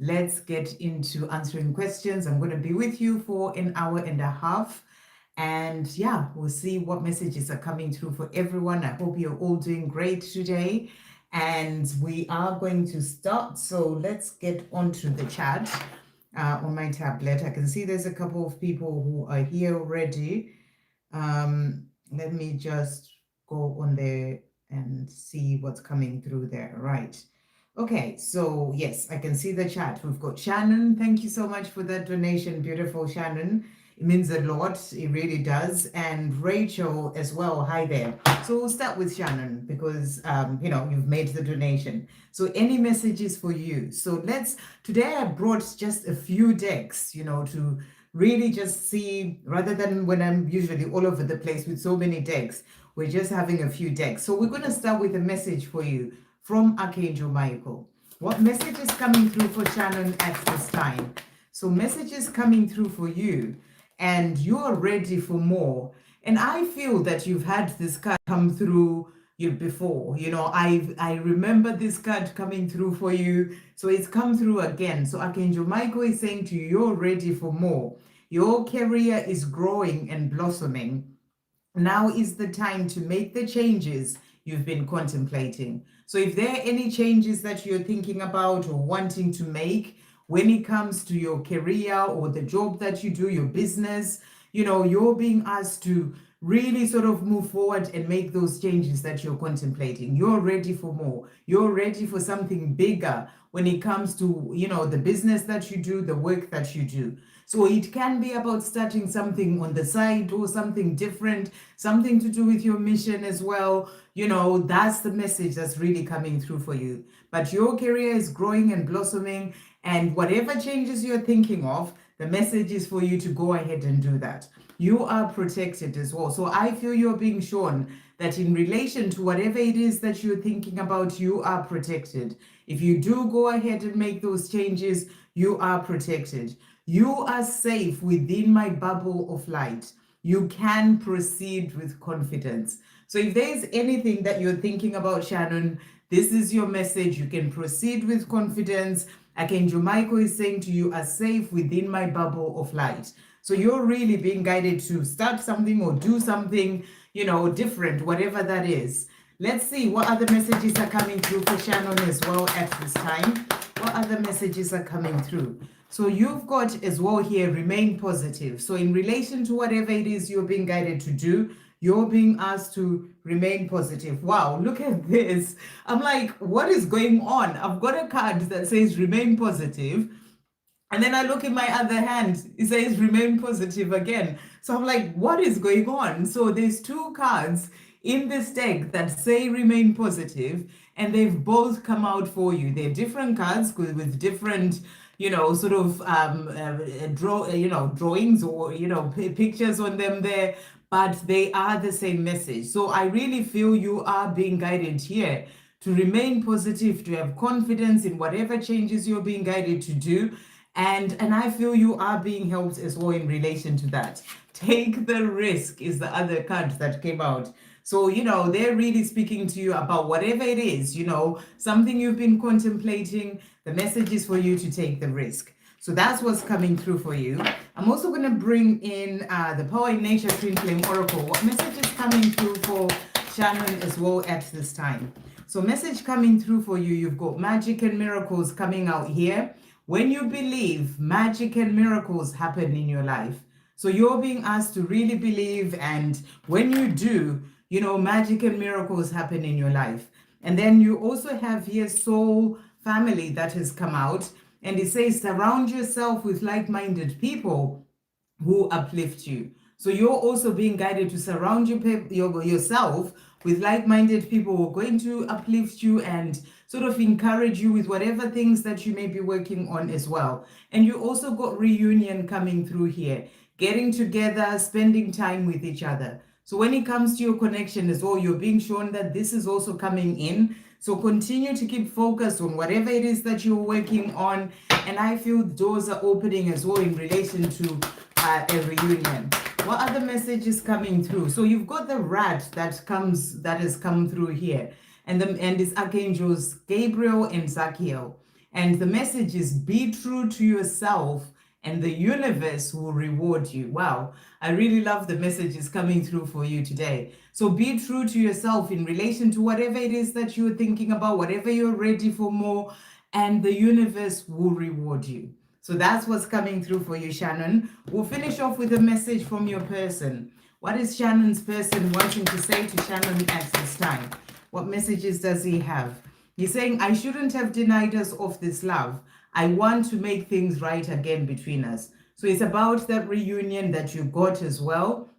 let's get into answering questions. I'm going to be with you for an hour and a half. And yeah, we'll see what messages are coming through for everyone. I hope you're all doing great today. And we are going to start. So let's get onto the chat on my tablet. I can see there's a couple of people who are here already. Let me just go on there and see what's coming through there. Right. Okay, so yes, I can see the chat. We've got Shannon. Thank you so much for that donation. Beautiful Shannon. It means a lot. It really does. And Rachel as well. Hi there. So we'll start with Shannon because, you've made the donation. So any messages for you? So today I brought just a few decks, to really just see, rather than when I'm usually all over the place with so many decks, we're just having a few decks. So we're going to start with a message for you from Archangel Michael. What message is coming through for Shannon at this time? So messages coming through for you, and you're ready for more. And I feel that you've had this card come through you before. I remember this card coming through for you. So it's come through again. So Archangel Michael is saying to you, you're ready for more. Your career is growing and blossoming. Now is the time to make the changes you've been contemplating. So if there are any changes that you're thinking about or wanting to make when it comes to your career or the job that you do, your business, you're being asked to really sort of move forward and make those changes that you're contemplating. You're ready for more. You're ready for something bigger when it comes to, the business that you do, the work that you do. So it can be about starting something on the side or something different, something to do with your mission as well. That's the message that's really coming through for you. But your career is growing and blossoming, and whatever changes you're thinking of, the message is for you to go ahead and do that. You are protected as well. So I feel you're being shown that in relation to whatever it is that you're thinking about, you are protected. If you do go ahead and make those changes, you are protected. You are safe within my bubble of light. You can proceed with confidence. So if there's anything that you're thinking about, Shannon, this is your message. You can proceed with confidence. Archangel Michael is saying to you, are safe within my bubble of light. So you're really being guided to start something or do something, different, whatever that is. Let's see what other messages are coming through for Shannon as well at this time. What other messages are coming through? So you've got as well here, remain positive. So in relation to whatever it is you're being guided to do, you're being asked to remain positive. Wow, look at this. I'm like, what is going on? I've got a card that says remain positive. And then I look in my other hand, it says remain positive again. So I'm like, what is going on? So there's two cards in this deck that say remain positive, and they've both come out for you. They're different cards with different drawings or, pictures on them there, but they are the same message. So I really feel you are being guided here to remain positive, to have confidence in whatever changes you're being guided to do. And I feel you are being helped as well in relation to that. Take the risk is the other card that came out. So, they're really speaking to you about whatever it is, something you've been contemplating. The message is for you to take the risk. So that's what's coming through for you. I'm also going to bring in the Power in Nature Twin Flame Oracle. What message is coming through for Shannon as well at this time? So message coming through for you, you've got magic and miracles coming out here. When you believe, magic and miracles happen in your life. So you're being asked to really believe, and when you do, magic and miracles happen in your life. And then you also have here soul family that has come out, and it says surround yourself with like-minded people who uplift you. So you're also being guided to surround yourself with like-minded people who are going to uplift you and sort of encourage you with whatever things that you may be working on as well. And you also got reunion coming through here, getting together, spending time with each other. So when it comes to your connection as well, you're being shown that this is also coming in. So continue to keep focused on whatever it is that you're working on. And I feel doors are opening as well in relation to a reunion. What other message is coming through? So you've got the rat that has come through here. And it's Archangels Gabriel and Zachiel. And the message is be true to yourself and the universe will reward you. Wow, I really love the messages coming through for you today. So be true to yourself in relation to whatever it is that you're thinking about, whatever you're ready for more, and the universe will reward you. So that's what's coming through for you, Shannon. We'll finish off with a message from your person. What is Shannon's person wanting to say to Shannon at this time? What messages does he have? He's saying, I shouldn't have denied us of this love. I want to make things right again between us. So it's about that reunion that you got as well.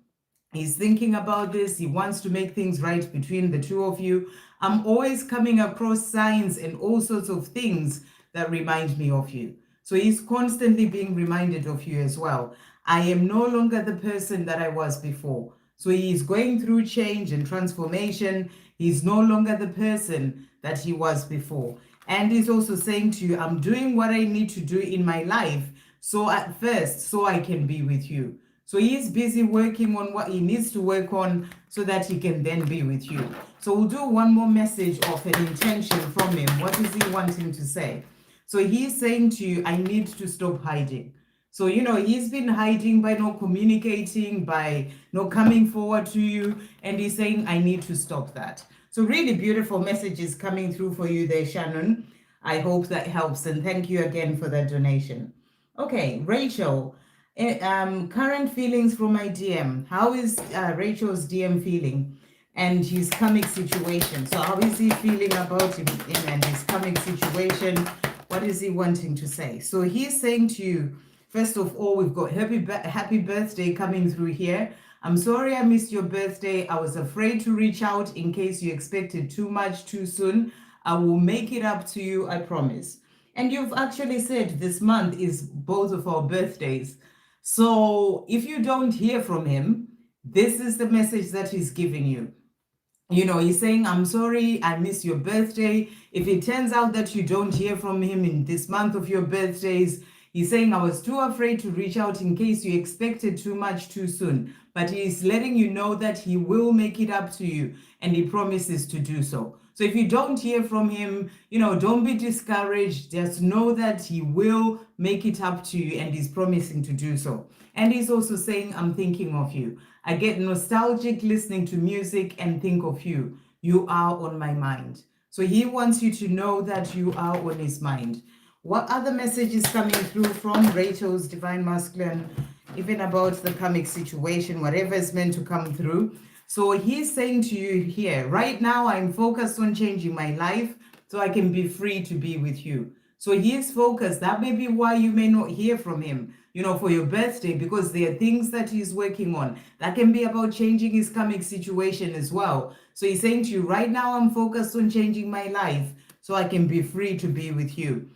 He's thinking about this. He wants to make things right between the two of you. I'm always coming across signs and all sorts of things that remind me of you. So he's constantly being reminded of you as well. I am no longer the person that I was before. So he's going through change and transformation. He's no longer the person that he was before. And he's also saying to you, I'm doing what I need to do in my life. So at first, so I can be with you. So he's busy working on what he needs to work on so that he can then be with you. So we'll do one more message of an intention from him. What is he wanting to say? So he's saying to you, I need to stop hiding. So, he's been hiding by not communicating, by not coming forward to you. And he's saying, I need to stop that. So really beautiful messages coming through for you there, Shannon. I hope that helps. And thank you again for that donation. Okay, Rachel. Current feelings from my DM. How is Rachel's DM feeling and his karmic situation? So how is he feeling about him and his karmic situation? What is he wanting to say? So he's saying to you, first of all, we've got happy birthday coming through here. I'm sorry I missed your birthday. I was afraid to reach out in case you expected too much too soon. I will make it up to you, I promise. And you've actually said this month is both of our birthdays. So if you don't hear from him, this is the message that he's giving you. He's saying, I'm sorry, I missed your birthday. If it turns out that you don't hear from him in this month of your birthdays, he's saying, I was too afraid to reach out in case you expected too much too soon. But he's letting you know that he will make it up to you and he promises to do so. So if you don't hear from him, don't be discouraged. Just know that he will make it up to you and he's promising to do so. And he's also saying, I'm thinking of you. I get nostalgic listening to music and think of you. You are on my mind. So he wants you to know that you are on his mind. What other message is coming through from Rachel's Divine Masculine, even about the karmic situation, whatever is meant to come through? So he's saying to you here, right now I'm focused on changing my life so I can be free to be with you. So he is focused. That may be why you may not hear from him, for your birthday, because there are things that he's working on. That can be about changing his karmic situation as well. So he's saying to you, right now I'm focused on changing my life so I can be free to be with you.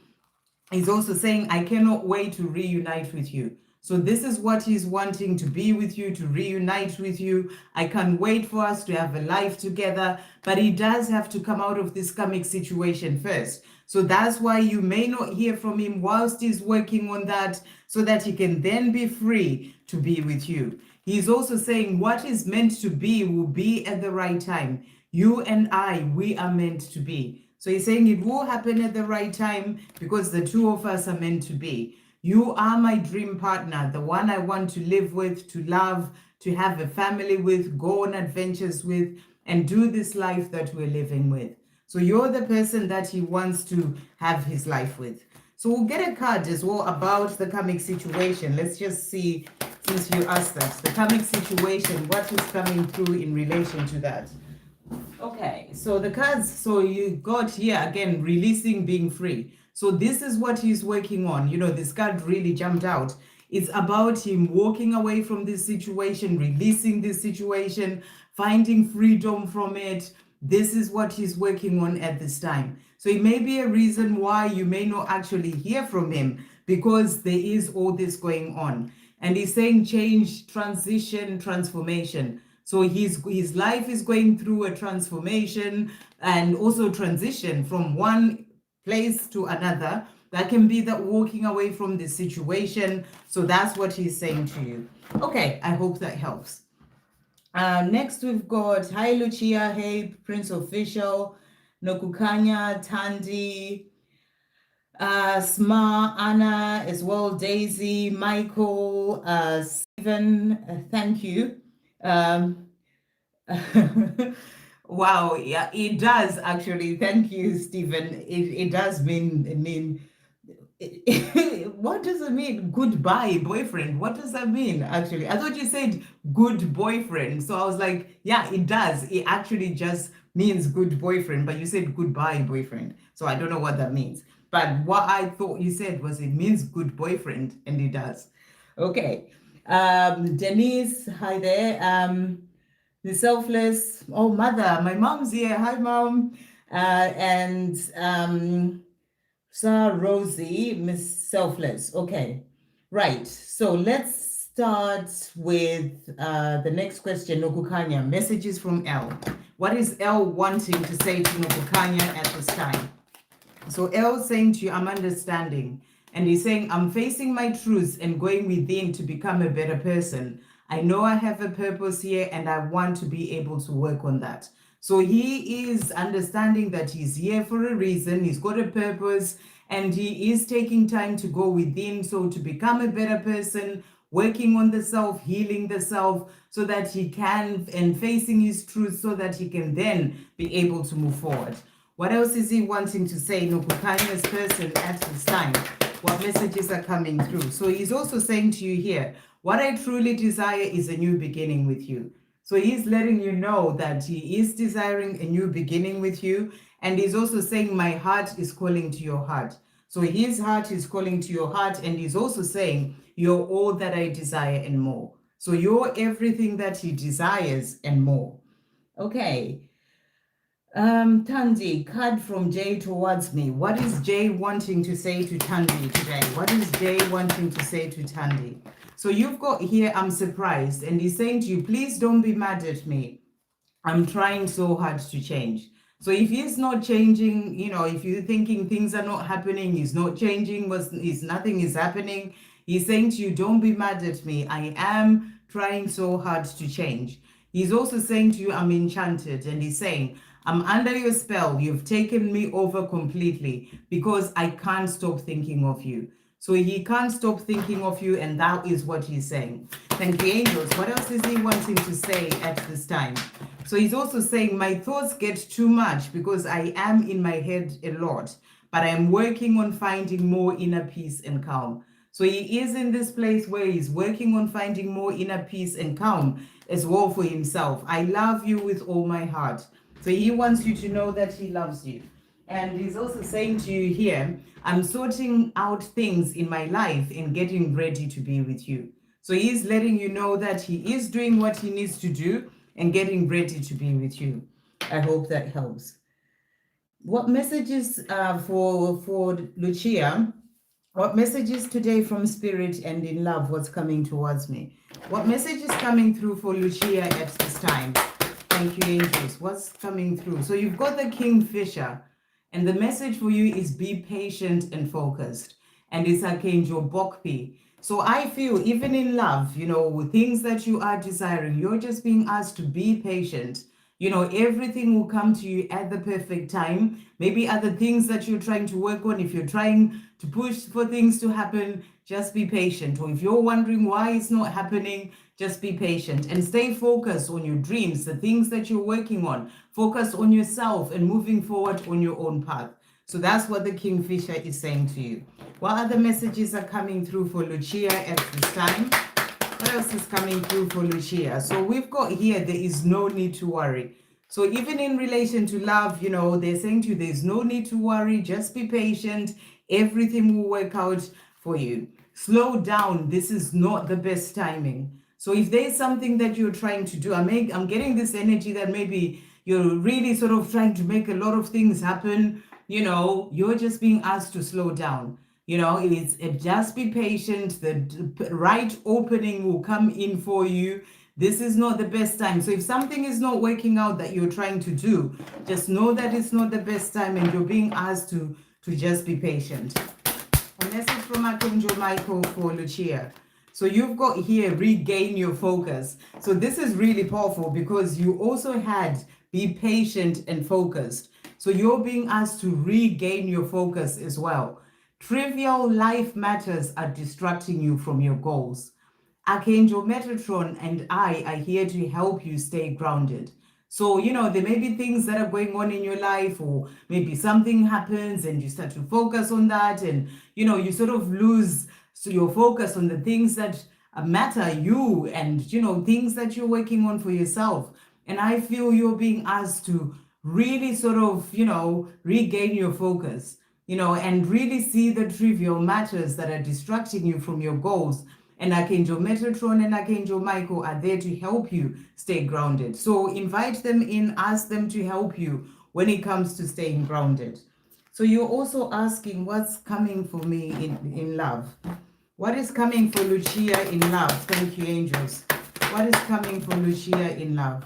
He's also saying, I cannot wait to reunite with you. So this is what he's wanting, to be with you, to reunite with you. I can't wait for us to have a life together, but he does have to come out of this karmic situation first. So that's why you may not hear from him whilst he's working on that, so that he can then be free to be with you. He's also saying what is meant to be will be at the right time. You and I, we are meant to be. So he's saying it will happen at the right time because the two of us are meant to be. You are my dream partner, the one I want to live with, to love, to have a family with, go on adventures with, and do this life that we're living with. So you're the person that he wants to have his life with. So we'll get a card as well about the karmic situation. Let's just see, since you asked that, the karmic situation, what is coming through in relation to that. Okay, so the cards, so you got here again, releasing, being free. So this is what he's working on. This card really jumped out. It's about him walking away from this situation, releasing this situation, finding freedom from it. This is what he's working on at this time. So it may be a reason why you may not actually hear from him, because there is all this going on. And he's saying change, transition, transformation. So his life is going through a transformation and also transition from one place to another. That can be that walking away from the situation. So that's what he's saying to you. Okay, I hope that helps. Next we've got, hi Luchia, hey Prince Official, Nokukanya, Tandi, Sma, Anna, as well, Daisy, Michael, Stephen, thank you. Um, wow, yeah, it does actually. Thank you, Stephen. It does mean what does it mean? Goodbye, boyfriend. What does that mean, actually? I thought you said good boyfriend. So I was like, yeah, it does. It actually just means good boyfriend, but you said goodbye, boyfriend. So I don't know what that means. But what I thought you said was it means good boyfriend, and it does. Okay. Denise, hi there. The Selfless. Oh, mother, my mom's here. Hi, mom. And Sir Rosie, Miss Selfless. Okay, right. So let's start with the next question. Nokukanya, messages from L. What is L wanting to say to Nokukanya at this time? So L saying to you, I'm understanding. And he's saying, I'm facing my truths and going within to become a better person. I know I have a purpose here and I want to be able to work on that. So he is understanding that he's here for a reason. He's got a purpose and he is taking time to go within. So to become a better person, working on the self, healing the self, so that he can, and facing his truth so that he can then be able to move forward. What else is he wanting to say, Nokukania's person at this time? What messages are coming through? So he's also saying to you here, what I truly desire is a new beginning with you. So he's letting you know that he is desiring a new beginning with you. And he's also saying, my heart is calling to your heart. So his heart is calling to your heart. And he's also saying, you're all that I desire and more. So you're everything that he desires and more. Okay. Tandi, card from Jay towards me. What is Jay wanting to say to Tandi today? What is Jay wanting to say to Tandi? So you've got here, I'm surprised. And he's saying to you, please don't be mad at me. I'm trying so hard to change. So if he's not changing, if you're thinking things are not happening, he's not changing, nothing is happening. He's saying to you, don't be mad at me. I am trying so hard to change. He's also saying to you, I'm enchanted. And he's saying, I'm under your spell. You've taken me over completely because I can't stop thinking of you. So he can't stop thinking of you, and that is what he's saying. Thank you, angels. What else is he wanting to say at this time? So he's also saying, my thoughts get too much because I am in my head a lot, but I am working on finding more inner peace and calm. So he is in this place where he's working on finding more inner peace and calm as well for himself. I love you with all my heart. So he wants you to know that he loves you. And he's also saying to you here, I'm sorting out things in my life and getting ready to be with you. So he's letting you know that he is doing what he needs to do and getting ready to be with you. I hope that helps. What messages for Luchia? What messages today from Spirit and in love? What's coming towards me? What message is coming through for Luchia at this time? Thank you, angels. What's coming through? So you've got the Kingfisher, and the message for you is be patient and focused. And it's Archangel Bokpi. So I feel even in love, with things that you are desiring, you're just being asked to be patient. Everything will come to you at the perfect time. Maybe other things that you're trying to work on, if you're trying to push for things to happen, just be patient. Or if you're wondering why it's not happening, just be patient and stay focused on your dreams, the things that you're working on. Focus on yourself and moving forward on your own path. So that's what the Kingfisher is saying to you. What other messages are coming through for Luchia at this time? What else is coming through for Luchia? So we've got here, there is no need to worry. So even in relation to love, they're saying to you, there's no need to worry. Just be patient. Everything will work out for you. Slow down. This is not the best timing. So if there's something that you're trying to do, I'm getting this energy that maybe you're really sort of trying to make a lot of things happen. You're just being asked to slow down. Just be patient. The right opening will come in for you. This is not the best time. So if something is not working out that you're trying to do, just know that it's not the best time and you're being asked to just be patient. A message from Archangel Michael for Luchia. So you've got here, regain your focus. So this is really powerful because you also had be patient and focused. So you're being asked to regain your focus as well. Trivial life matters are distracting you from your goals. Archangel Metatron and I are here to help you stay grounded. So, there may be things that are going on in your life, or maybe something happens and you start to focus on that, and, you sort of lose your focus on the things that matter you and, things that you're working on for yourself. And I feel you're being asked to really sort of, regain your focus, and really see the trivial matters that are distracting you from your goals. And Archangel Metatron and Archangel Michael are there to help you stay grounded. So invite them in, ask them to help you when it comes to staying grounded. So you're also asking what's coming for me in love. What is coming for Luchia in love? Thank you, angels. What is coming for Luchia in love?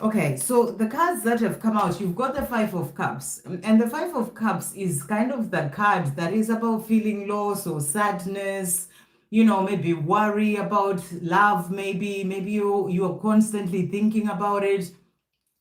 Okay, so the cards that have come out, you've got the Five of Cups. And the Five of Cups is kind of the card that is about feeling loss or sadness, maybe worry about love, maybe you're constantly thinking about it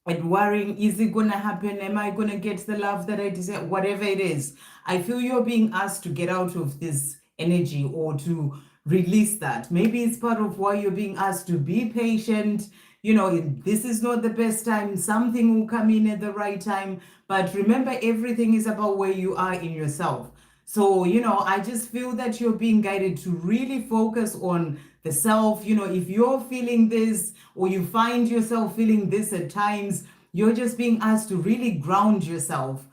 and worrying, is it gonna happen? Am I gonna get the love that I deserve? Whatever it is, I feel you're being asked to get out of this energy or to release that. Maybe it's part of why you're being asked to be patient. This is not the best time. Something will come in at the right time. But remember, everything is about where you are in yourself. So, I just feel that you're being guided to really focus on the self. If you're feeling this or you find yourself feeling this at times, you're just being asked to really ground yourself,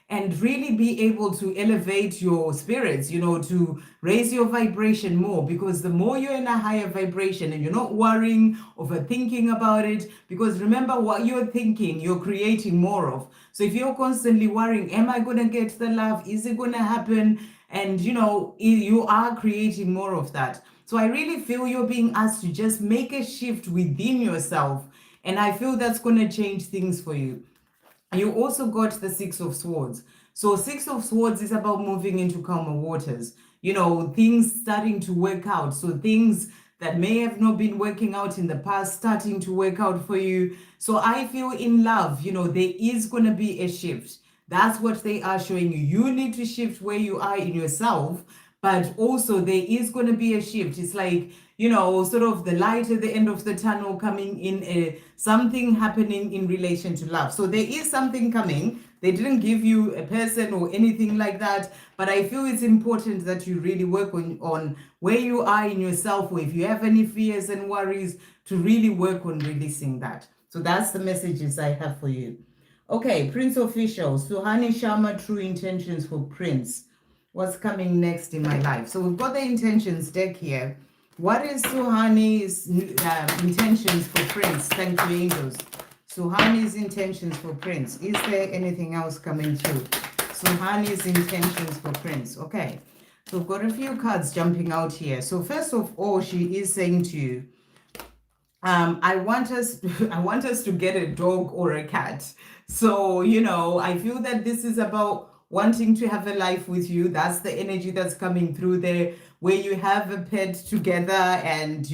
and really be able to elevate your spirits, to raise your vibration more, because the more you're in a higher vibration and you're not worrying, overthinking about it, because remember, what you're thinking, you're creating more of. So if you're constantly worrying, am I going to get the love? Is it going to happen? And, you are creating more of that. So I really feel you're being asked to just make a shift within yourself. And I feel that's going to change things for you. You also got the Six of Swords. So Six of Swords is about moving into calmer waters, things starting to work out. So things that may have not been working out in the past starting to work out for you. So I feel in love, there is going to be a shift. That's what they are showing you. You need to shift where you are in yourself, but also there is going to be a shift. It's like, sort of the light at the end of the tunnel coming in, something happening in relation to love. So there is something coming. They didn't give you a person or anything like that, but I feel it's important that you really work on where you are in yourself, or if you have any fears and worries, to really work on releasing that. So that's the messages I have for you. Okay, Prince Official, Suhani Sharma, True Intentions for Prince. What's coming next in my life? So we've got the intentions deck here. What is Suhani's intentions for Prince? Thank you, angels. Suhani's intentions for Prince. Is there anything else coming through? Suhani's intentions for Prince. Okay, so we've got a few cards jumping out here. So first of all, she is saying to you, I want us to get a dog or a cat. So, I feel that this is about wanting to have a life with you. That's the energy that's coming through there, where you have a pet together, and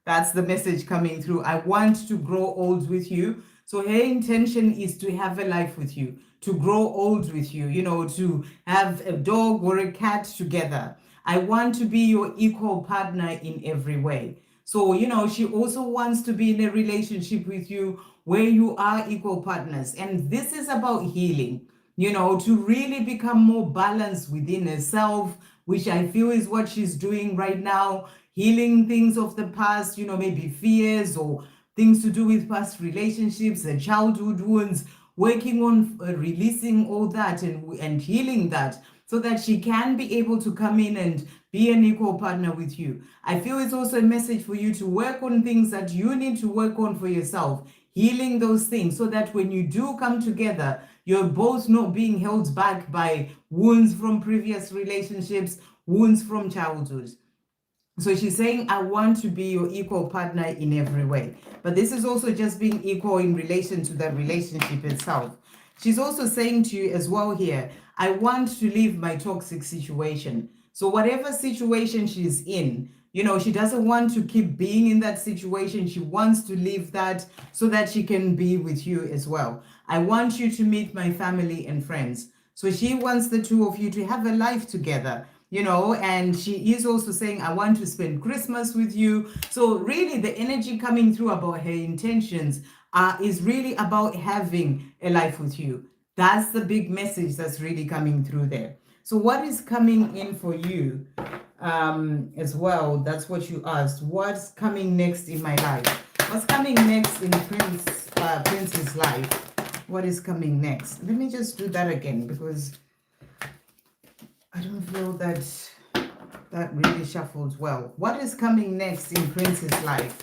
that's the message coming through. I want to grow old with you. So her intention is to have a life with you, to grow old with you, to have a dog or a cat together. I want to be your equal partner in every way. So, she also wants to be in a relationship with you where you are equal partners. And this is about healing, to really become more balanced within herself, which I feel is what she's doing right now, healing things of the past, maybe fears or things to do with past relationships and childhood wounds, working on releasing all that and healing that, so that she can be able to come in and be an equal partner with you. I feel it's also a message for you to work on things that you need to work on for yourself, healing those things, so that when you do come together, you're both not being held back by wounds from previous relationships, wounds from childhood. So she's saying, I want to be your equal partner in every way. But this is also just being equal in relation to the relationship itself. She's also saying to you as well here, I want to leave my toxic situation. So whatever situation she's in, she doesn't want to keep being in that situation. She wants to leave that so that she can be with you as well. I want you to meet my family and friends. So she wants the two of you to have a life together, and she is also saying, I want to spend Christmas with you. So really the energy coming through about her intentions is really about having a life with you. That's the big message that's really coming through there. So what is coming in for you as well? That's what you asked. What's coming next in my life? What's coming next in Prince's life? What is coming next? Let me just do that again, because I don't feel that really shuffles well. What is coming next in Prince's life?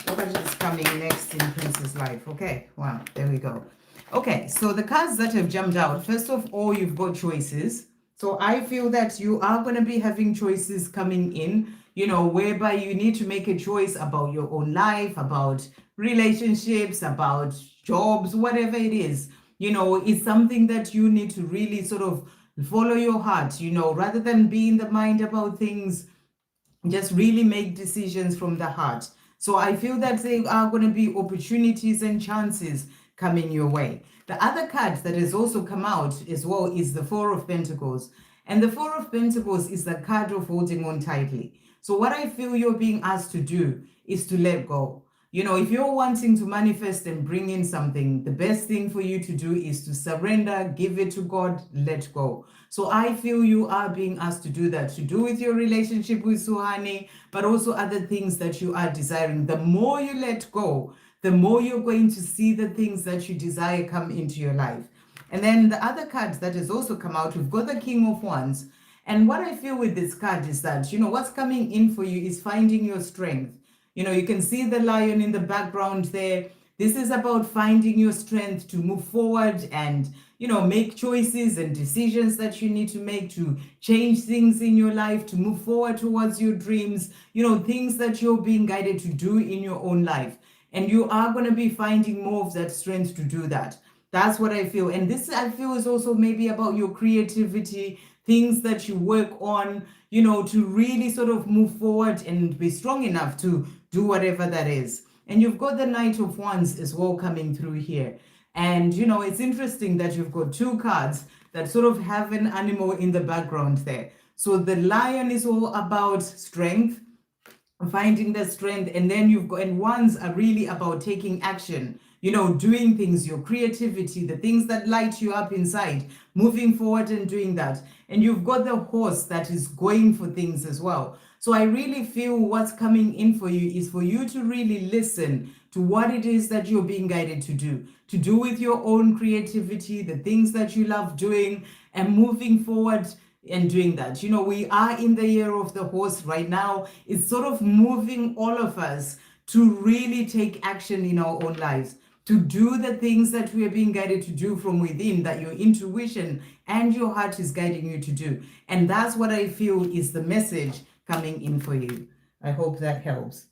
What is coming next in Prince's life? Okay, wow, there we go. Okay, so the cards that have jumped out, first of all, you've got choices. So I feel that you are going to be having choices coming in, whereby you need to make a choice about your own life, about relationships, about jobs, whatever it is. It's something that you need to really sort of follow your heart, rather than be in the mind about things. Just really make decisions from the heart. So I feel that there are going to be opportunities and chances coming your way. The other card that has also come out as well is the Four of Pentacles. And the Four of Pentacles is the card of holding on tightly. So what I feel you're being asked to do is to let go. If you're wanting to manifest and bring in something, the best thing for you to do is to surrender, give it to God, let go. So I feel you are being asked to do that, to do with your relationship with Suhani, but also other things that you are desiring. The more you let go, the more you're going to see the things that you desire come into your life. And then the other card that has also come out, we've got the King of Wands. And what I feel with this card is that, what's coming in for you is finding your strength. You can see the lion in the background there. This is about finding your strength to move forward and, make choices and decisions that you need to make to change things in your life, to move forward towards your dreams, things that you're being guided to do in your own life. And you are going to be finding more of that strength to do that. That's what I feel. And this, I feel, is also maybe about your creativity, things that you work on, to really sort of move forward and be strong enough to do whatever that is. And you've got the Knight of Wands as well coming through here. And, it's interesting that you've got two cards that sort of have an animal in the background there. So the lion is all about strength, finding the strength. And then you've got, and wands are really about taking action, doing things, your creativity, the things that light you up inside, moving forward and doing that. And you've got the horse that is going for things as well. So I really feel what's coming in for you is for you to really listen to what it is that you're being guided to do with your own creativity, the things that you love doing, and moving forward and doing that. We are in the year of the horse right now. It's sort of moving all of us to really take action in our own lives, to do the things that we are being guided to do from within, that your intuition and your heart is guiding you to do. And that's what I feel is the message coming in for you. I hope that helps.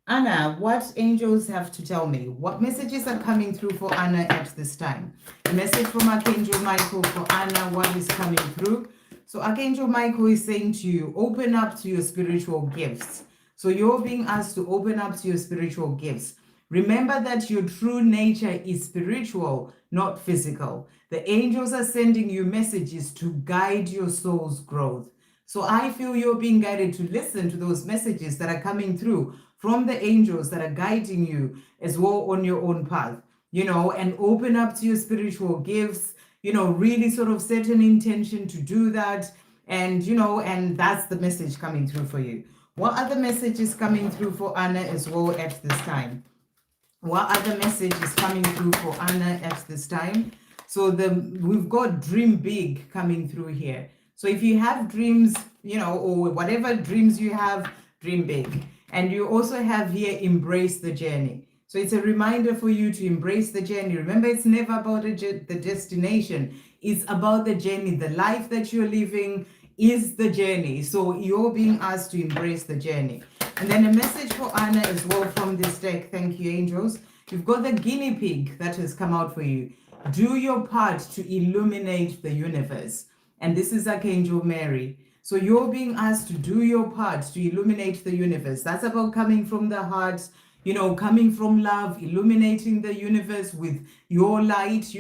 Anna, what angels have to tell me? What messages are coming through for Anna at this time? A message from Archangel Michael for Anna, what is coming through? So Archangel Michael is saying to you, open up to your spiritual gifts. So you're being asked to open up to your spiritual gifts. Remember that your true nature is spiritual, not physical. The angels are sending you messages to guide your soul's growth. So I feel you're being guided to listen to those messages that are coming through from the angels that are guiding you as well on your own path, and open up to your spiritual gifts, really sort of set an intention to do that. And, and that's the message coming through for you. What other messages coming through for Anna as well at this time? What other message is coming through for Anna at this time? So we've got dream big coming through here. So if you have dreams, or whatever dreams you have, dream big. And you also have here, embrace the journey. So it's a reminder for you to embrace the journey. Remember, it's never about the destination. It's about the journey. The life that you're living is the journey. So you're being asked to embrace the journey. And then a message for Anna as well from this deck. Thank you, angels. You've got the guinea pig that has come out for you. Do your part to illuminate the universe. And this is Archangel Mary. So you're being asked to do your part to illuminate the universe. That's about coming from the heart, coming from love, illuminating the universe with your light,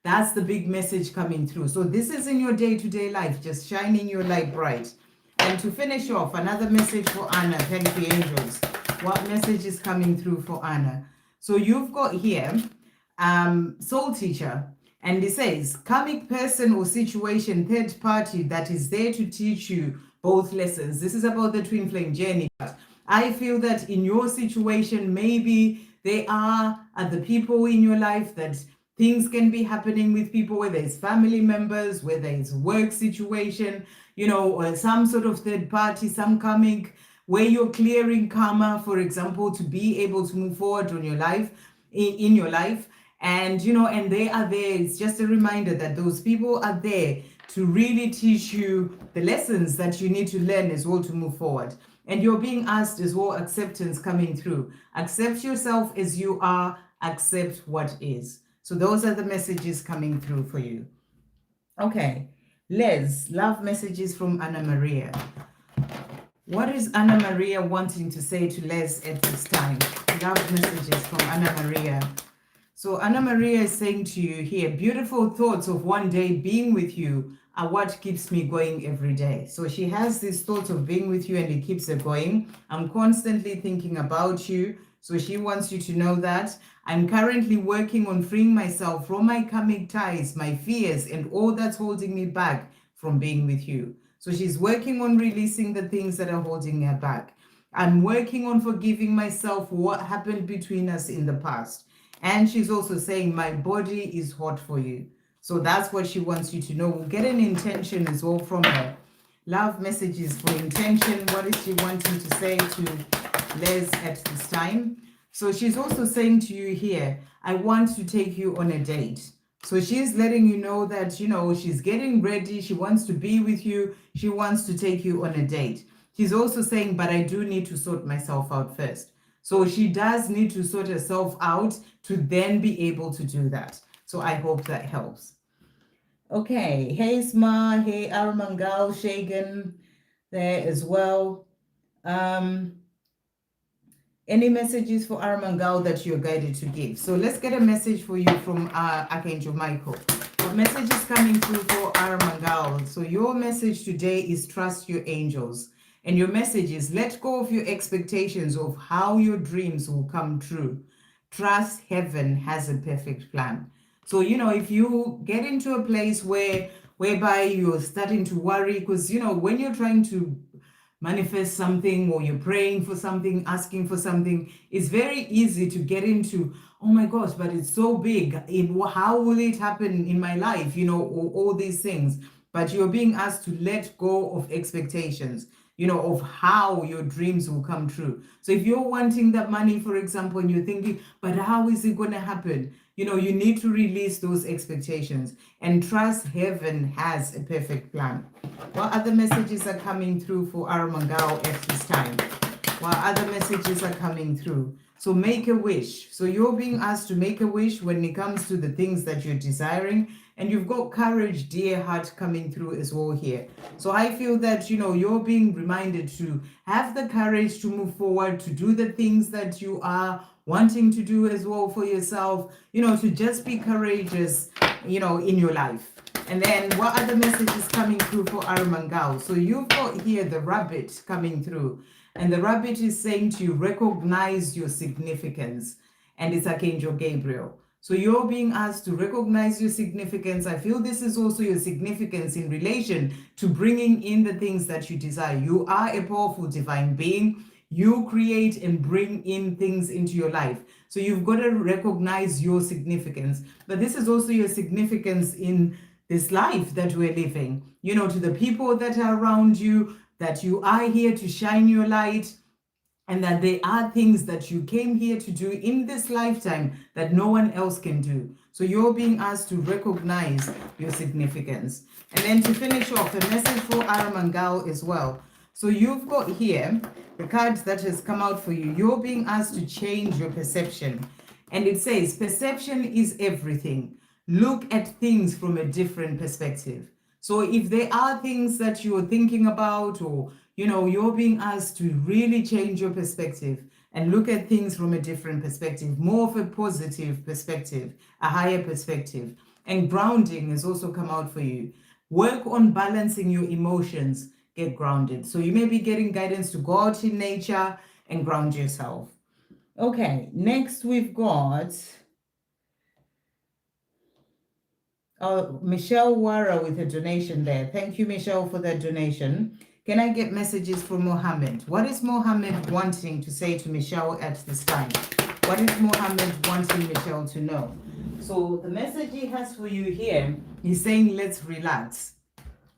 That's the big message coming through. So this is in your day-to-day life, just shining your light bright. And to finish off, another message for Anna. Thank you, angels. What message is coming through for Anna? So you've got here, soul teacher. And it says, karmic person or situation, third party that is there to teach you both lessons. This is about the twin flame journey. I feel that in your situation, maybe they are the people in your life that things can be happening with people, whether it's family members, whether it's work situation, or some sort of third party, some karmic, where you're clearing karma, for example, to be able to move forward on your life, in your life. And, and they are there. It's just a reminder that those people are there to really teach you the lessons that you need to learn as well to move forward. And you're being asked as well, acceptance coming through. Accept yourself as you are, accept what is. So those are the messages coming through for you. Okay, Les, love messages from Anna Maria. What is Anna Maria wanting to say to Les at this time? Love messages from Anna Maria. So Anna Maria is saying to you here, beautiful thoughts of one day being with you are what keeps me going every day. So she has these thoughts of being with you and it keeps her going. I'm constantly thinking about you. So she wants you to know that. I'm currently working on freeing myself from my karmic ties, my fears, and all that's holding me back from being with you. So she's working on releasing the things that are holding her back. I'm working on forgiving myself for what happened between us in the past. And she's also saying, my body is hot for you. So that's what she wants you to know. We'll get an intention as well from her. Love messages for intention. What is she wanting to say to Les at this time? So she's also saying to you here, I want to take you on a date. So she's letting you know that, she's getting ready. She wants to be with you. She wants to take you on a date. She's also saying, but I do need to sort myself out first. So she does need to sort herself out to then be able to do that. So I hope that helps. Okay, hey Sma, hey Arangal, Shagan there as well. Any messages for Arangal that you're guided to give? So let's get a message for you from Archangel Michael. What message is coming through for Arangal? So your message today is trust your angels. And your message is let go of your expectations of how your dreams will come true. Trust heaven has a perfect plan. So, if you get into a place whereby you're starting to worry, because, when you're trying to manifest something or you're praying for something, asking for something, it's very easy to get into, oh my gosh, but it's so big. How will it happen in my life? All these things. But you're being asked to let go of expectations, of how your dreams will come true. So if you're wanting that money, for example, and you're thinking, but how is it going to happen? You need to release those expectations and trust heaven has a perfect plan. What other messages are coming through for Arangal at this time? What other messages are coming through? So make a wish. So you're being asked to make a wish when it comes to the things that you're desiring. And you've got courage, dear heart, coming through as well here. So I feel that, you're being reminded to have the courage to move forward, to do the things that you are wanting to do as well for yourself, to just be courageous, in your life. And then what other messages coming through for Arangal? So you've got here the rabbit coming through. And the rabbit is saying to you, recognize your significance. And it's Archangel Gabriel. So you're being asked to recognize your significance. I feel this is also your significance in relation to bringing in the things that you desire. You are a powerful divine being. You create and bring in things into your life. So you've got to recognize your significance. But this is also your significance in this life that we're living. To the people that are around you, that you are here to shine your light. And that there are things that you came here to do in this lifetime that no one else can do. So you're being asked to recognize your significance. And then to finish off, a message for Arangal as well. So you've got here the cards that has come out for you. You're being asked to change your perception. And it says, perception is everything. Look at things from a different perspective. So if there are things that you're thinking about, or you're being asked to really change your perspective and look at things from a different perspective, more of a positive perspective, a higher perspective. And grounding has also come out for you. Work on balancing your emotions, get grounded. So you may be getting guidance to go out in nature and ground yourself. Okay, next we've got Michelle Wara with a donation there. Thank you, Michelle, for that donation. Can I get messages from Mohammed? What is Mohammed wanting to say to Michelle at this time? What is Mohammed wanting Michelle to know? So the message he has for you here, he's saying, let's relax.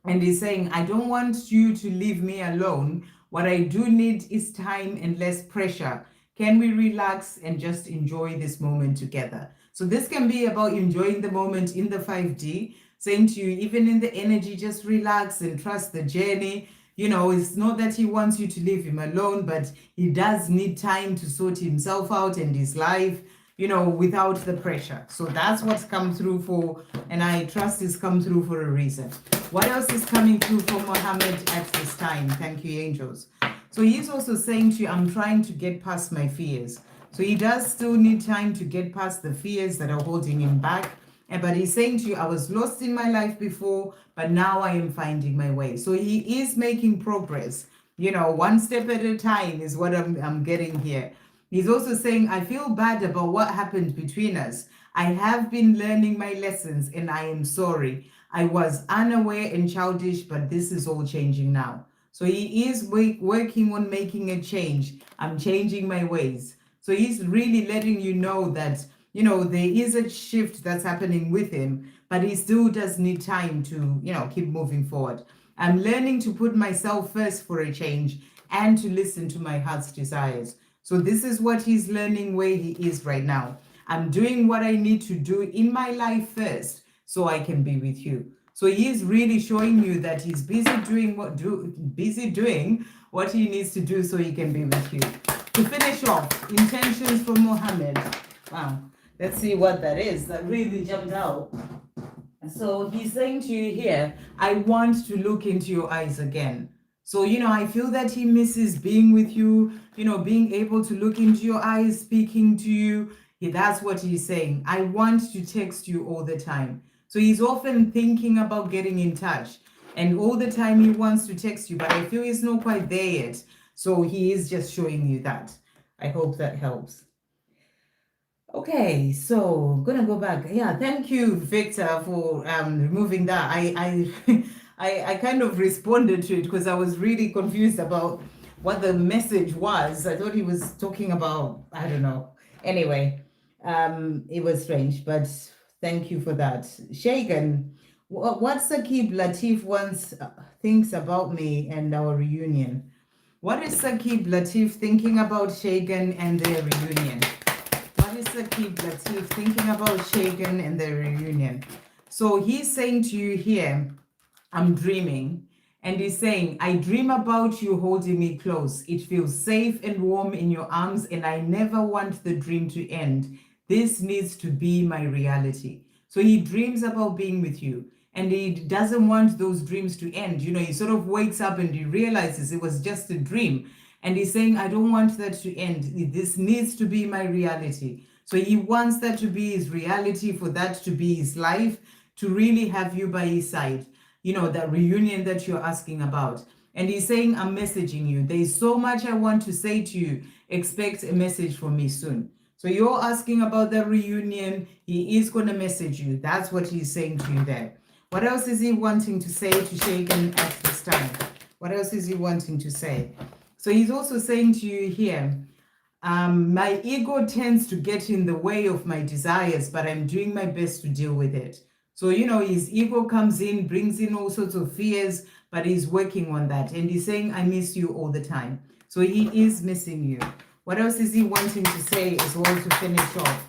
And he's saying, I don't want you to leave me alone. What I do need is time and less pressure. Can we relax and just enjoy this moment together? So this can be about enjoying the moment in the 5D, saying to you, even in the energy, just relax and trust the journey. You know, it's not that he wants you to leave him alone, but he does need time to sort himself out and his life, you know, without the pressure. So that's what's come through for, and I trust it's come through for a reason. What else is coming through for Mohammed at this time? Thank you, angels. So he's also saying to you, I'm trying to get past my fears. So he does still need time to get past the fears that are holding him back. But he's saying to you, I was lost in my life before, but now I am finding my way. So he is making progress. You know, one step at a time is what I'm getting here. He's also saying, I feel bad about what happened between us. I have been learning my lessons and I am sorry. I was unaware and childish, but this is all changing now. So he is working on making a change. I'm changing my ways. So he's really letting you know that, you know, there is a shift that's happening with him, but he still does need time to, you know, keep moving forward. I'm learning to put myself first for a change and to listen to my heart's desires. So this is what he's learning where he is right now. I'm doing what I need to do in my life first so I can be with you. So he's really showing you that he's busy doing what he needs to do so he can be with you. To finish off, intentions from Mohammed. Wow, let's see what that is. That really jumped out. So he's saying to you here, I want to look into your eyes again. So, you know, I feel that he misses being with you, you know, being able to look into your eyes, speaking to you. That's what he's saying. I want to text you all the time. So he's often thinking about getting in touch. And all the time he wants to text you, but I feel he's not quite there yet. So he is just showing you that. I hope that helps. Okay, so I'm gonna go back. Yeah, thank you, Victor, for removing that. I kind of responded to it because I was really confused about what the message was. I thought he was talking about, I don't know. Anyway, it was strange, but thank you for that. Shagan, what Saqib Latif once thinks about me and our reunion? What is Saqib Latif thinking about Shagan and their reunion? What is Saqib Latif thinking about Shagan and their reunion? So he's saying to you here, I'm dreaming. And he's saying, I dream about you holding me close. It feels safe and warm in your arms, and I never want the dream to end. This needs to be my reality. So he dreams about being with you, and he doesn't want those dreams to end. You know, he sort of wakes up and he realizes it was just a dream. And he's saying, I don't want that to end. This needs to be my reality. So he wants that to be his reality, for that to be his life, to really have you by his side. You know, that reunion that you're asking about. And he's saying, I'm messaging you. There's so much I want to say to you. Expect a message from me soon. So you're asking about the reunion. He is going to message you. That's what he's saying to you there. What else is he wanting to say to Shagan at this time? What else is he wanting to say? So he's also saying to you here, my ego tends to get in the way of my desires, but I'm doing my best to deal with it. So, you know, his ego comes in, brings in all sorts of fears, but he's working on that. And he's saying, I miss you all the time. So he is missing you. What else is he wanting to say as well to finish off?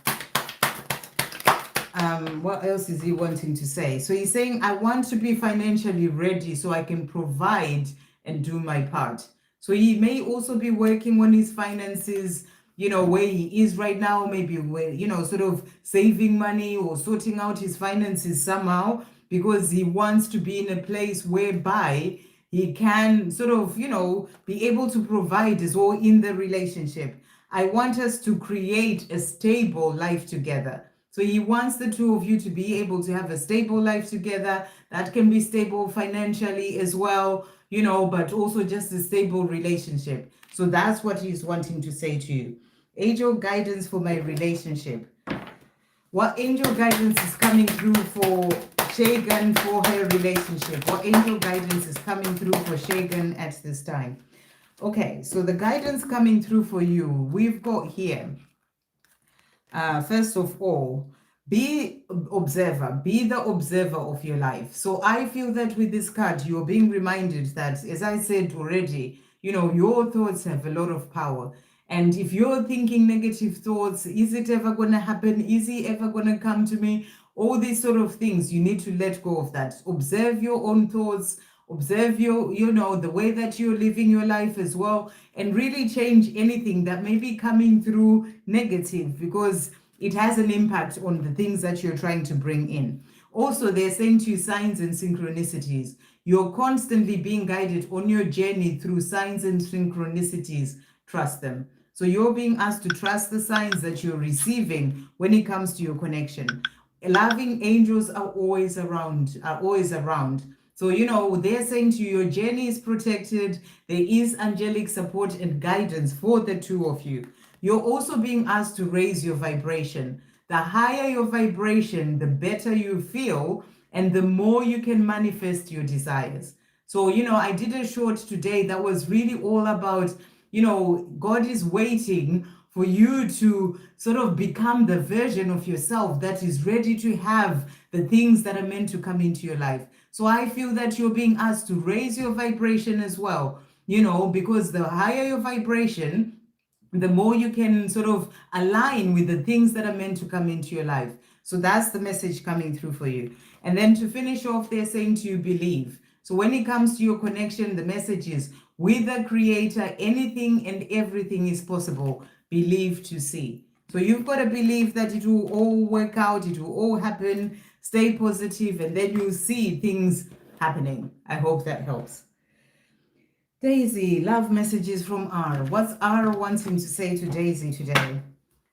What else is he wanting to say? So he's saying, I want to be financially ready so I can provide and do my part. So he may also be working on his finances, you know, where he is right now, maybe where, you know, sort of saving money or sorting out his finances somehow, because he wants to be in a place whereby he can sort of, you know, be able to provide as well in the relationship. I want us to create a stable life together. So he wants the two of you to be able to have a stable life together that can be stable financially as well, but also just a stable relationship. So that's what he's wanting to say to you. Angel guidance for my relationship. What angel guidance is coming through for Shagan for her relationship? What angel guidance is coming through for Shagan at this time? Okay, so the guidance coming through for you, we've got here. First of all, be observer, be the observer of your life. So I feel that with this card, you're being reminded that, as I said already, your thoughts have a lot of power. And if you're thinking negative thoughts, is it ever going to happen? Is he ever going to come to me? All these sort of things, you need to let go of that. Observe your own thoughts, observe the way that you're living your life as well, and really change anything that may be coming through negative, because it has an impact on the things that you're trying to bring in. Also, they're saying to you signs and synchronicities. You're constantly being guided on your journey through signs and synchronicities. Trust them. So you're being asked to trust the signs that you're receiving when it comes to your connection. Loving angels are always around, So, they're saying to you, your journey is protected. There is angelic support and guidance for the two of you. You're also being asked to raise your vibration. The higher your vibration, the better you feel, and the more you can manifest your desires. So, I did a short today that was really all about, God is waiting for you to sort of become the version of yourself that is ready to have the things that are meant to come into your life. So I feel that you're being asked to raise your vibration as well, because the higher your vibration, the more you can sort of align with the things that are meant to come into your life. So that's the message coming through for you. And then to finish off, they're saying to you, believe. So when it comes to your connection, the message is, with the Creator, anything and everything is possible. Believe to see. So you've got to believe that it will all work out, it will all happen. Stay positive, and then you'll see things happening. I hope that helps. Daisy, love messages from R. What's R wanting to say to Daisy today?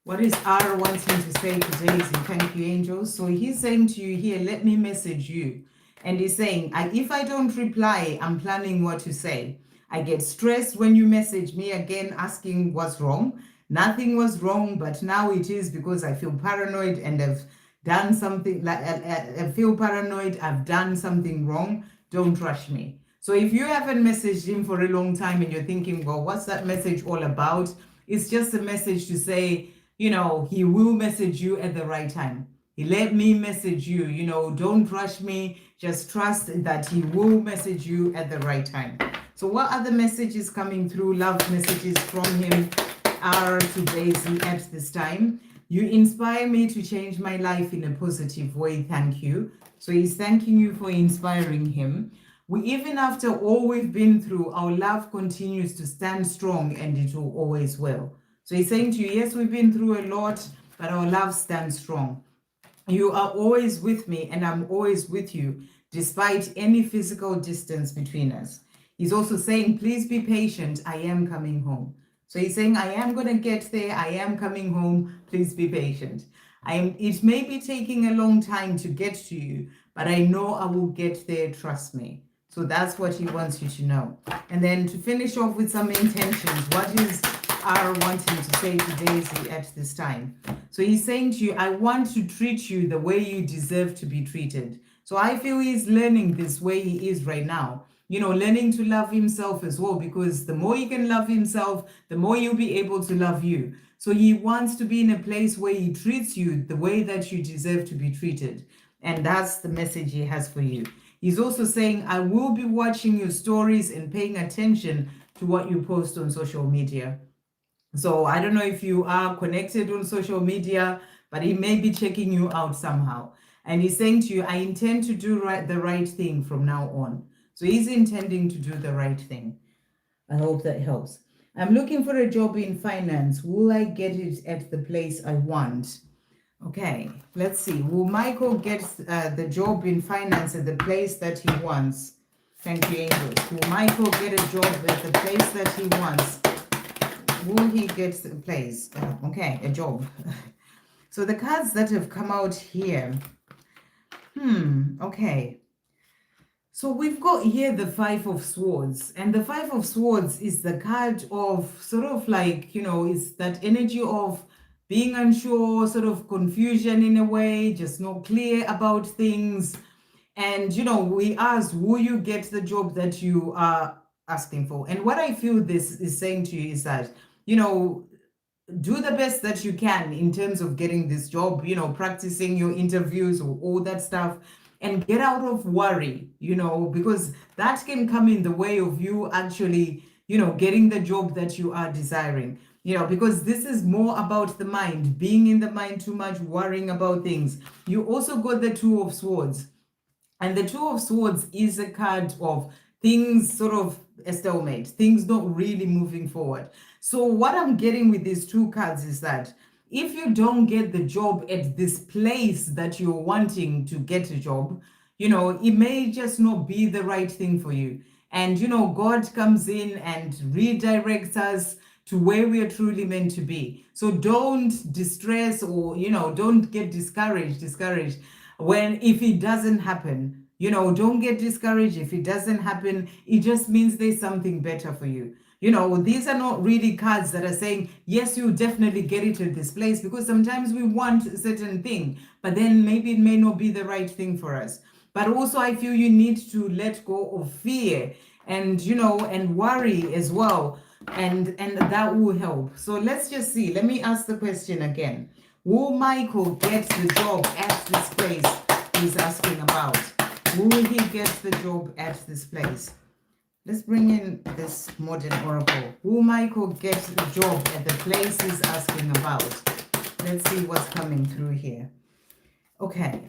What is R wanting to say to Daisy? Thank you, angels. So he's saying to you here, let me message you. And he's saying, if I don't reply, I'm planning what to say. I get stressed when you message me again asking what's wrong. Nothing was wrong, but now it is because I feel paranoid and I've done something, I feel paranoid, I've done something wrong. Don't rush me. So if you haven't messaged him for a long time and you're thinking, well, what's that message all about? It's just a message to say, he will message you at the right time. He let me message you, don't rush me. Just trust that he will message you at the right time. So what other messages coming through, love messages from him, are to Daisy at this time? You inspire me to change my life in a positive way. Thank you. So he's thanking you for inspiring him. Even after all we've been through, our love continues to stand strong, and it will always will. So he's saying to you, yes, we've been through a lot, but our love stands strong. You are always with me, and I'm always with you, despite any physical distance between us. He's also saying, please be patient. I am coming home. So he's saying, I am going to get there. I am coming home. Please be patient. It may be taking a long time to get to you, but I know I will get there. Trust me. So that's what he wants you to know. And then to finish off with some intentions, what is R wanting to say to Daisy at this time? So he's saying to you, I want to treat you the way you deserve to be treated. So I feel he's learning this way he is right now. Learning to love himself as well, because the more he can love himself, the more you'll be able to love you. So he wants to be in a place where he treats you the way that you deserve to be treated. And that's the message he has for you. He's also saying, I will be watching your stories and paying attention to what you post on social media. So I don't know if you are connected on social media, but he may be checking you out somehow. And he's saying to you, I intend to do the right thing from now on. So he's intending to do the right thing. I hope that helps. I'm looking for a job in finance. Will I get it at the place I want? Okay, let's see. Will Michael get the job in finance at the place that he wants? Thank you, angels. Will Michael get a job at the place that he wants? Will he get the place? Okay, a job. So the cards that have come out here, okay. So we've got here the Five of Swords, and the Five of Swords is the card of sort of like, it's that energy of being unsure, sort of confusion in a way, just not clear about things. And, we ask, will you get the job that you are asking for? And what I feel this is saying to you is that, do the best that you can in terms of getting this job, practicing your interviews or all that stuff, and get out of worry, because that can come in the way of you actually, getting the job that you are desiring, because this is more about the mind, being in the mind too much, worrying about things. You also got the Two of Swords. And the Two of Swords is a card of things sort of a stalemate, things not really moving forward. So what I'm getting with these two cards is that if you don't get the job at this place that you're wanting to get a job, it may just not be the right thing for you. And, God comes in and redirects us to where we are truly meant to be. So don't distress or, don't get discouraged if it doesn't happen. Don't get discouraged if it doesn't happen. It just means there's something better for you. These are not really cards that are saying, yes, you definitely get it at this place, because sometimes we want a certain thing, but then maybe it may not be the right thing for us. But also I feel you need to let go of fear and, and worry as well. And that will help. So let's just see. Let me ask the question again. Will Michael get the job at this place he's asking about? Will he get the job at this place? Let's bring in this modern oracle. Will Michael get the job at the place he's asking about? Let's see what's coming through here. Okay.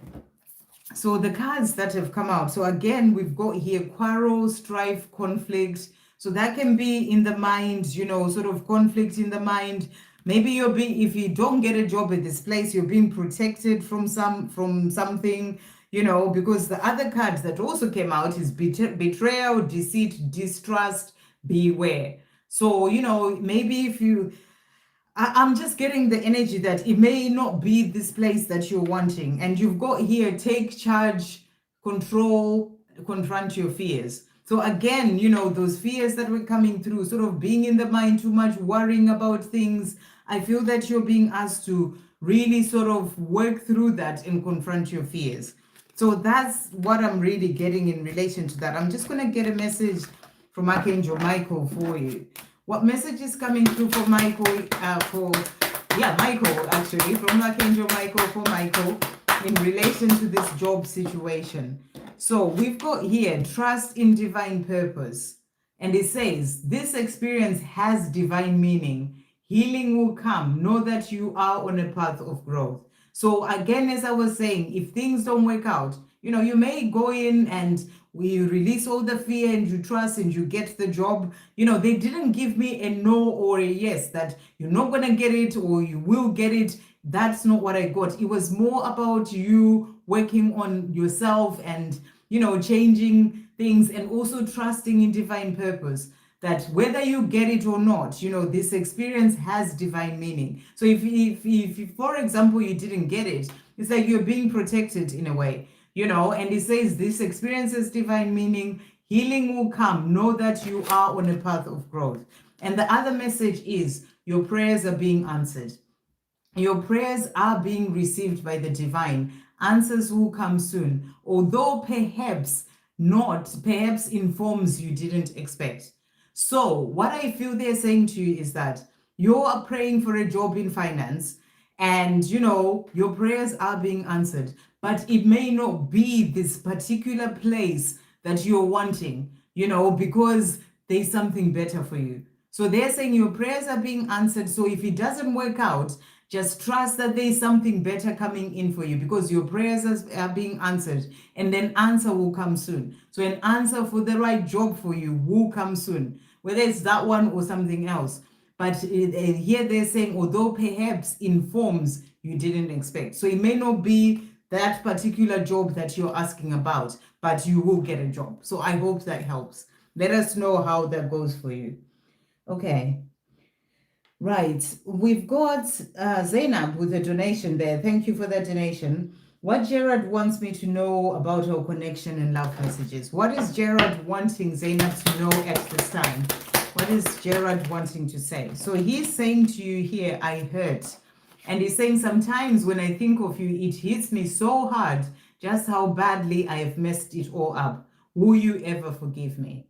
So the cards that have come out. So again, we've got here quarrel, strife, conflict. So that can be in the mind, sort of conflict in the mind. Maybe if you don't get a job at this place, you're being protected from something, because the other card that also came out is betrayal, deceit, distrust, beware. So, maybe I'm just getting the energy that it may not be this place that you're wanting. And you've got here, take charge, control, confront your fears. So again, those fears that were coming through, sort of being in the mind too much, worrying about things. I feel that you're being asked to really sort of work through that and confront your fears. So that's what I'm really getting in relation to that. I'm just going to get a message from Archangel Michael for you. What message is coming through for Michael, Michael, actually, from Archangel Michael for Michael in relation to this job situation? So we've got here, trust in divine purpose. And it says, this experience has divine meaning. Healing will come. Know that you are on a path of growth. So again, as I was saying, if things don't work out, you may go in and we release all the fear and you trust and you get the job. They didn't give me a no or a yes, that you're not going to get it or you will get it. That's not what I got. It was more about you working on yourself and, changing things and also trusting in divine purpose. That whether you get it or not, this experience has divine meaning. So if for example, you didn't get it, it's like you're being protected in a way, and it says this experience has divine meaning. Healing will come. Know that you are on a path of growth. And the other message is your prayers are being answered. Your prayers are being received by the divine. Answers will come soon, although perhaps informs you didn't expect. So what I feel they're saying to you is that you're praying for a job in finance and, your prayers are being answered, but it may not be this particular place that you're wanting, because there's something better for you. So they're saying your prayers are being answered. So if it doesn't work out, just trust that there's something better coming in for you, because your prayers are being answered, and then answer will come soon. So an answer for the right job for you will come soon, whether it's that one or something else. But here they're saying, although perhaps informs you didn't expect. So it may not be that particular job that you're asking about, but you will get a job. So I hope that helps. Let us know how that goes for you. Okay. Right. We've got Zanab with a donation there. Thank you for that donation. What Gerard wants me to know about our connection and love messages. What is Gerard wanting Zainab to know at this time? What is Gerard wanting to say? So he's saying to you here, I hurt. And he's saying, sometimes when I think of you, it hits me so hard just how badly I have messed it all up. Will you ever forgive me?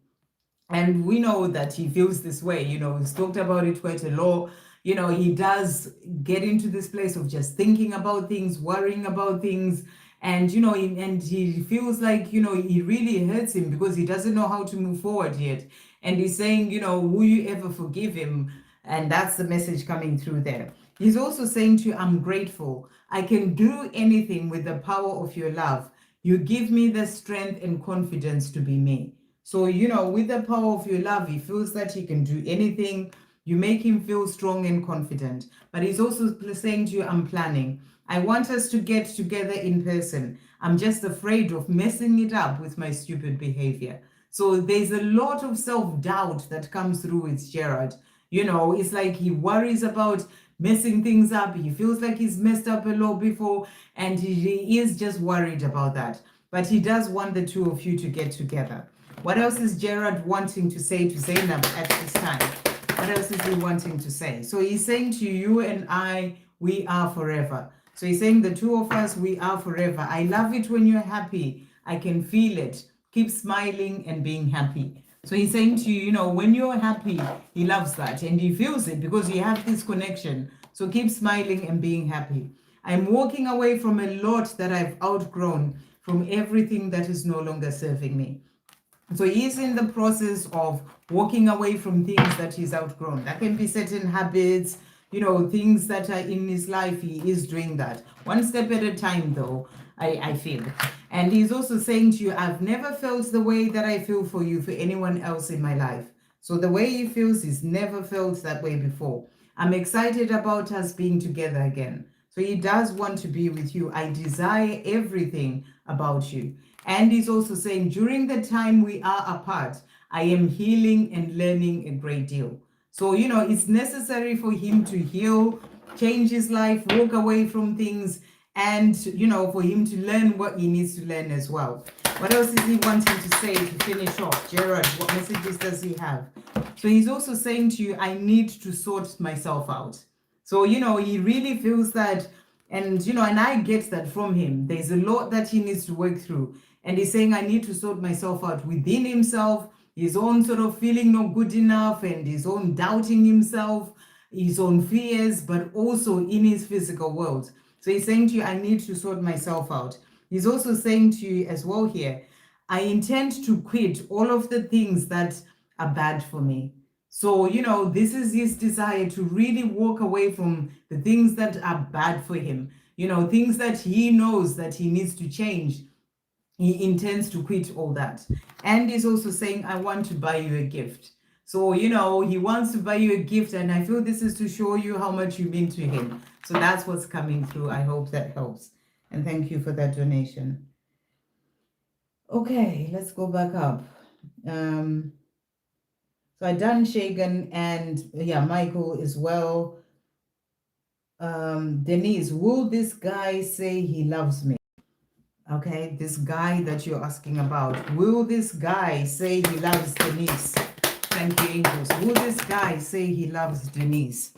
And we know that he feels this way. He's talked about it quite a lot. He does get into this place of just thinking about things, worrying about things. And he feels like it really hurts him because he doesn't know how to move forward yet. And he's saying, will you ever forgive him? And that's the message coming through there. He's also saying to you, I'm grateful. I can do anything with the power of your love. You give me the strength and confidence to be me. So, with the power of your love, he feels that he can do anything. You make him feel strong and confident. But he's also saying to you, I'm planning. I want us to get together in person. I'm just afraid of messing it up with my stupid behavior. So there's a lot of self-doubt that comes through with Gerard. It's like he worries about messing things up. He feels like he's messed up a lot before, and he is just worried about that. But he does want the two of you to get together. What else is Gerard wanting to say to Zainab at this time? What else is he wanting to say? So he's saying to you and I, we are forever. So he's saying the two of us, we are forever. I love it when you're happy. I can feel it. Keep smiling and being happy. So he's saying to you, when you're happy, he loves that and he feels it because you have this connection. So keep smiling and being happy. I'm walking away from a lot that I've outgrown, from everything that is no longer serving me. So he's in the process of walking away from things that he's outgrown. That can be certain habits, things that are in his life. He is doing that. One step at a time, though, I feel. And he's also saying to you, I've never felt the way that I feel for you for anyone else in my life. So the way he feels, he's never felt that way before. I'm excited about us being together again. So he does want to be with you. I desire everything about you. And he's also saying, during the time we are apart, I am healing and learning a great deal. So, it's necessary for him to heal, change his life, walk away from things, and, for him to learn what he needs to learn as well. What else is he wanting to say to finish off? Gerard, what messages does he have? So he's also saying to you, I need to sort myself out. So, he really feels that, and, and I get that from him. There's a lot that he needs to work through. And he's saying, I need to sort myself out within himself, his own sort of feeling not good enough, and his own doubting himself, his own fears, but also in his physical world. So he's saying to you, I need to sort myself out. He's also saying to you as well here, I intend to quit all of the things that are bad for me. So, this is his desire to really walk away from the things that are bad for him, things that he knows that he needs to change. He intends to quit all that. And he's also saying, I want to buy you a gift. So, he wants to buy you a gift. And I feel this is to show you how much you mean to him. So that's what's coming through. I hope that helps. And thank you for that donation. Okay, let's go back up. So I done Shagan and Michael as well. Denise, will this guy say he loves me? Okay, this guy that you're asking about, will this guy say he loves Denise? Thank you, angels. Will this guy say he loves Denise?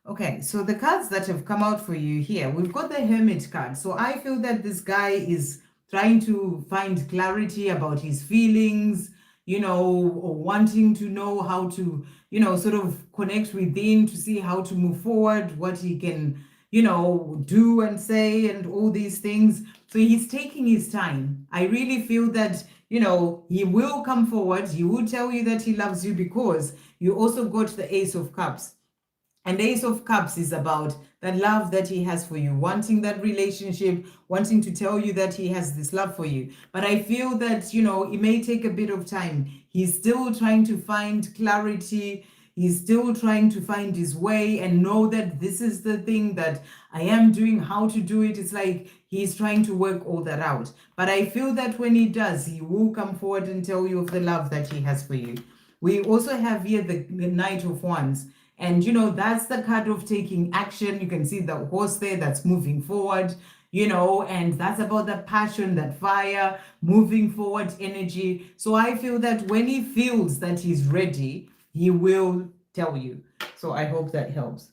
Okay, so the cards that have come out for you here, we've got the Hermit card. So I feel that this guy is trying to find clarity about his feelings, or wanting to know how to, sort of connect within to see how to move forward, what he can, do and say and all these things. So he's taking his time. I really feel that, he will come forward. He will tell you that he loves you because you also got the Ace of Cups. And the Ace of Cups is about the love that he has for you, wanting that relationship, wanting to tell you that he has this love for you. But I feel that, it may take a bit of time. He's still trying to find clarity. He's still trying to find his way and know that this is the thing that I am doing, how to do it. It's like he's trying to work all that out. But I feel that when he does, he will come forward and tell you of the love that he has for you. We also have here the Knight of Wands. And, that's the card of taking action. You can see the horse there that's moving forward, and that's about the passion, that fire, moving forward energy. So I feel that when he feels that he's ready, he will tell you. So I hope that helps.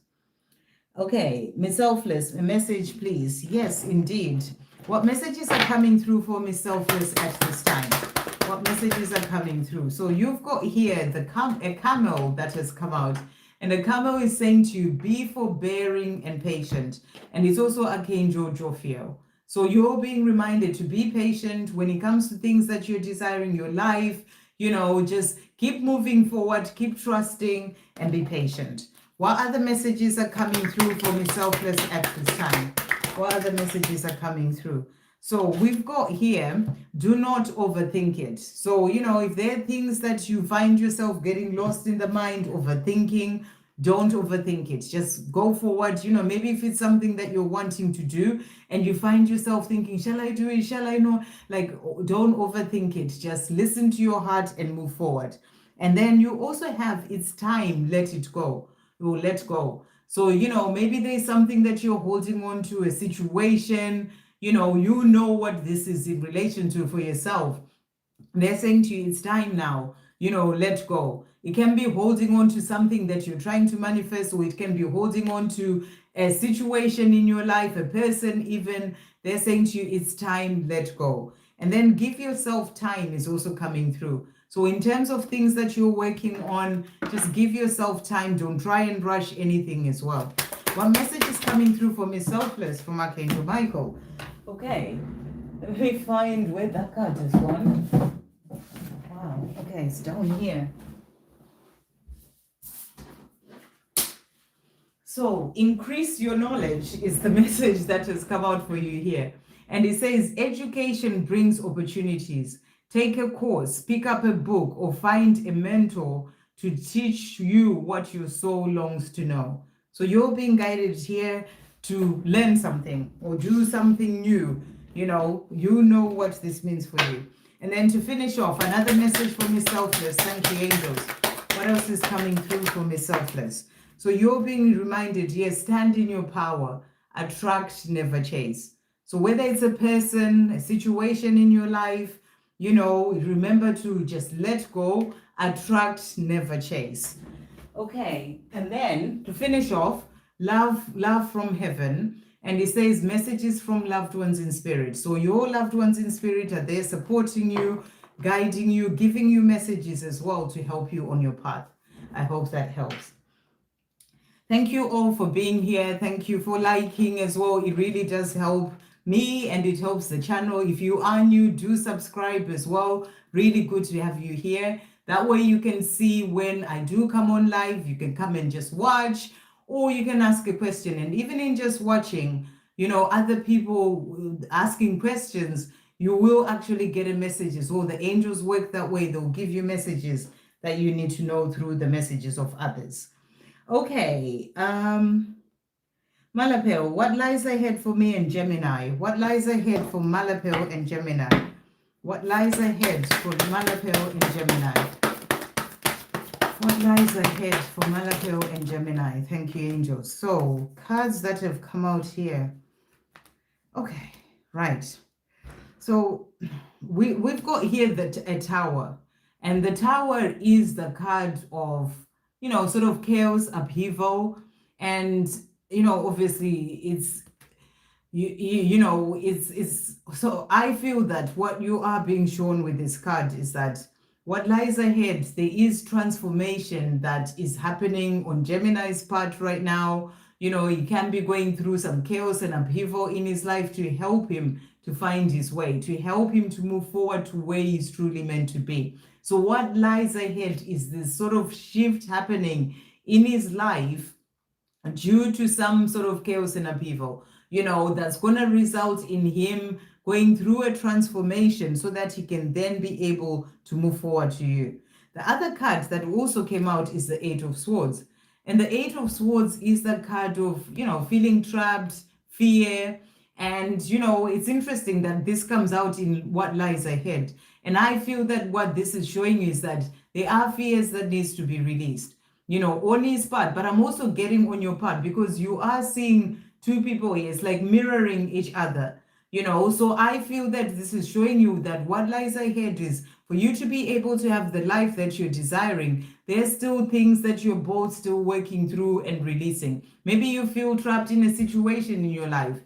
Okay, Miss Selfless, a message, please. Yes, indeed. What messages are coming through for Miss Selfless at this time? What messages are coming through? So you've got here a camel that has come out. And the camel is saying to you, be forbearing and patient. And it's also Archangel Jophiel. So you're being reminded to be patient when it comes to things that you're desiring in your life. Just keep moving forward, keep trusting, and be patient. What other messages are coming through for Miss Selfless at this time? What other messages are coming through? So we've got here, do not overthink it. So, if there are things that you find yourself getting lost in the mind, overthinking, don't overthink it. Just go forward. Maybe if it's something that you're wanting to do and you find yourself thinking, shall I do it? Shall I not? Don't overthink it. Just listen to your heart and move forward. And then you also have, it's time, let it go. You'll let go. So, maybe there's something that you're holding on to, a situation, you know what this is in relation to for yourself. They're saying to you, it's time now, let go. It can be holding on to something that you're trying to manifest, or it can be holding on to a situation in your life, a person even. They're saying to you, it's time, let go. And then give yourself time is also coming through. So in terms of things that you're working on, just give yourself time. Don't try and rush anything as well. What message is coming through for Miss Selfless from Archangel Michael? Okay, let me find where that card is gone. Wow, okay, it's down here. So increase your knowledge is the message that has come out for you here. And it says, education brings opportunities. Take a course, pick up a book, or find a mentor to teach you what your soul longs to know. So you're being guided here to learn something or do something new. You know what this means for you. And then to finish off, another message for Miss Selfless. Thank you, angels. What else is coming through for Miss Selfless? So you're being reminded, yes, stand in your power, attract, never chase. So whether it's a person, a situation in your life, remember to just let go, attract, never chase. Okay, and then to finish off, love from heaven. And it says messages from loved ones in spirit. So your loved ones in spirit are there supporting you, guiding you, giving you messages as well to help you on your path. I hope that helps. Thank you all for being here. Thank you for liking as well. It really does help me and it helps the channel. If you are new, do subscribe as well. Really good to have you here. That way you can see when I do come on live. You can come and just watch, or you can ask a question. And even in just watching, other people asking questions, you will actually get a message as well. The angels work that way. They'll give you messages that you need to know through the messages of others. Okay, Malipel, what lies ahead for me and Gemini? What lies ahead for Malipel and Gemini? What lies ahead for Malipel and Gemini? What lies ahead for Malipel and Gemini? Thank you, angels. So, cards that have come out here. Okay, right. So, we've got here a tower. And the tower is the card of, sort of chaos, upheaval. And, obviously it's, it's, so I feel that what you are being shown with this card is that what lies ahead, there is transformation that is happening on Gemini's part right now. He can be going through some chaos and upheaval in his life to help him to find his way, to help him to move forward to where he's truly meant to be. So what lies ahead is this sort of shift happening in his life due to some sort of chaos and upheaval, that's going to result in him going through a transformation so that he can then be able to move forward to you. The other card that also came out is the Eight of Swords. And the Eight of Swords is the card of, feeling trapped, fear. And, it's interesting that this comes out in what lies ahead. And I feel that what this is showing is that there are fears that needs to be released. on his part, but I'm also getting on your part because you are seeing two people here. It's like mirroring each other, So I feel that this is showing you that what lies ahead is for you to be able to have the life that you're desiring. There's still things that you're both still working through and releasing. Maybe you feel trapped in a situation in your life,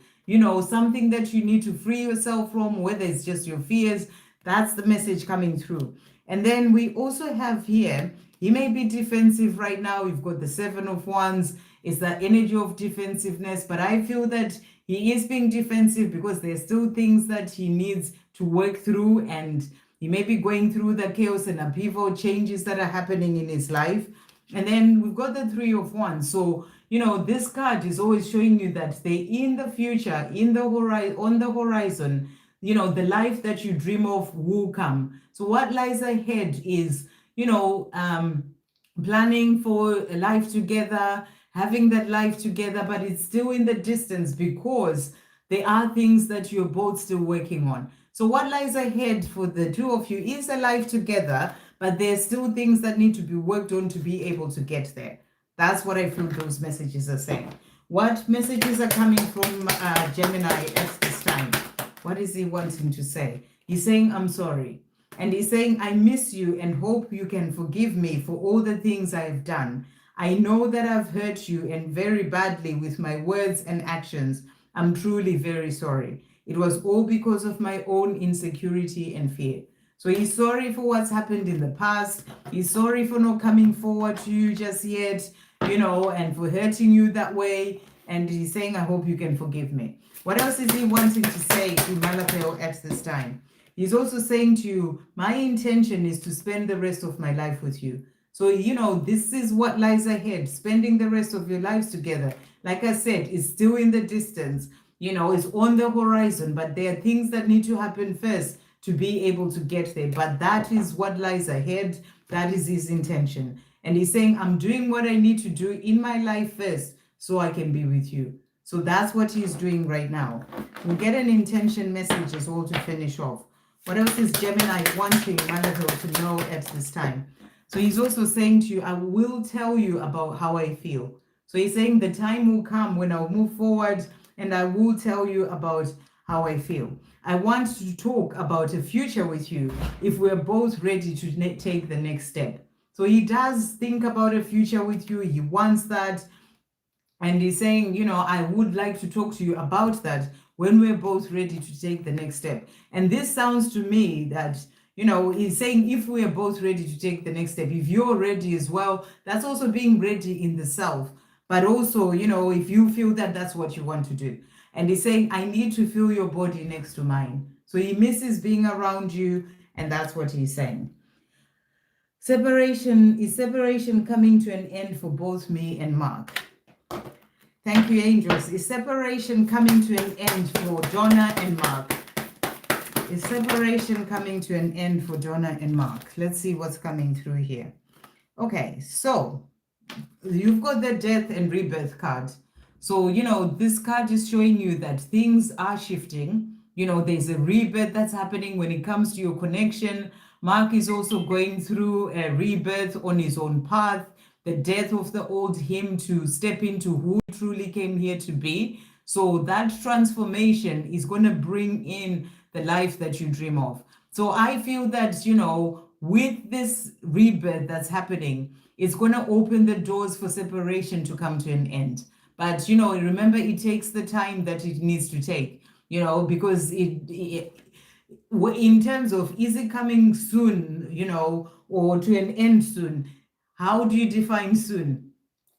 something that you need to free yourself from, whether it's just your fears. That's the message coming through. And then we also have here, he may be defensive right now. We've got the 7 of Wands. It's that energy of defensiveness. But I feel that he is being defensive because there's still things that he needs to work through. And he may be going through the chaos and upheaval changes that are happening in his life. And then we've got the 3 of Wands. So, this card is always showing you that they in the future, on the horizon, the life that you dream of will come. So what lies ahead is, planning for a life together, having that life together, but it's still in the distance because there are things that you're both still working on. So what lies ahead for the two of you is a life together, but there's still things that need to be worked on to be able to get there. That's what I feel those messages are saying. What messages are coming from Gemini at this time? What is he wanting to say? He's saying, I'm sorry. And he's saying, I miss you and hope you can forgive me for all the things I've done. I know that I've hurt you and very badly with my words and actions. I'm truly very sorry. It was all because of my own insecurity and fear. So he's sorry for what's happened in the past. He's sorry for not coming forward to you just yet, and for hurting you that way. And he's saying, I hope you can forgive me. What else is he wanting to say to Malipel at this time? He's also saying to you, my intention is to spend the rest of my life with you. So, this is what lies ahead, spending the rest of your lives together. Like I said, it's still in the distance, it's on the horizon, but there are things that need to happen first to be able to get there. But that is what lies ahead. That is his intention. And he's saying, I'm doing what I need to do in my life first so I can be with you. So that's what he's doing right now. We'll get an intention message as well to finish off. What else is Gemini wanting Malipel to know at this time? So he's also saying to you, I will tell you about how I feel. So he's saying the time will come when I'll move forward and I will tell you about how I feel. I want to talk about a future with you if we're both ready to take the next step. So he does think about a future with you. He wants that. And he's saying, I would like to talk to you about that when we're both ready to take the next step. And this sounds to me that, he's saying if we are both ready to take the next step, if you're ready as well, that's also being ready in the self. But also, if you feel that that's what you want to do. And he's saying, I need to feel your body next to mine. So he misses being around you. And that's what he's saying. Is separation coming to an end for both me and Mark? Thank you, angels. Is separation coming to an end for Jonah and Mark? Is separation coming to an end for Jonah and Mark? Let's see what's coming through here. Okay, so you've got the death and rebirth card. So, this card is showing you that things are shifting. There's a rebirth that's happening when it comes to your connection. Mark is also going through a rebirth on his own path. The death of the old him to step into who he truly came here to be. So that transformation is going to bring in the life that you dream of. So I feel that, with this rebirth that's happening, it's going to open the doors for separation to come to an end. But, remember, it takes the time that it needs to take, because it in terms of, is it coming soon, or to an end soon? How do you define soon?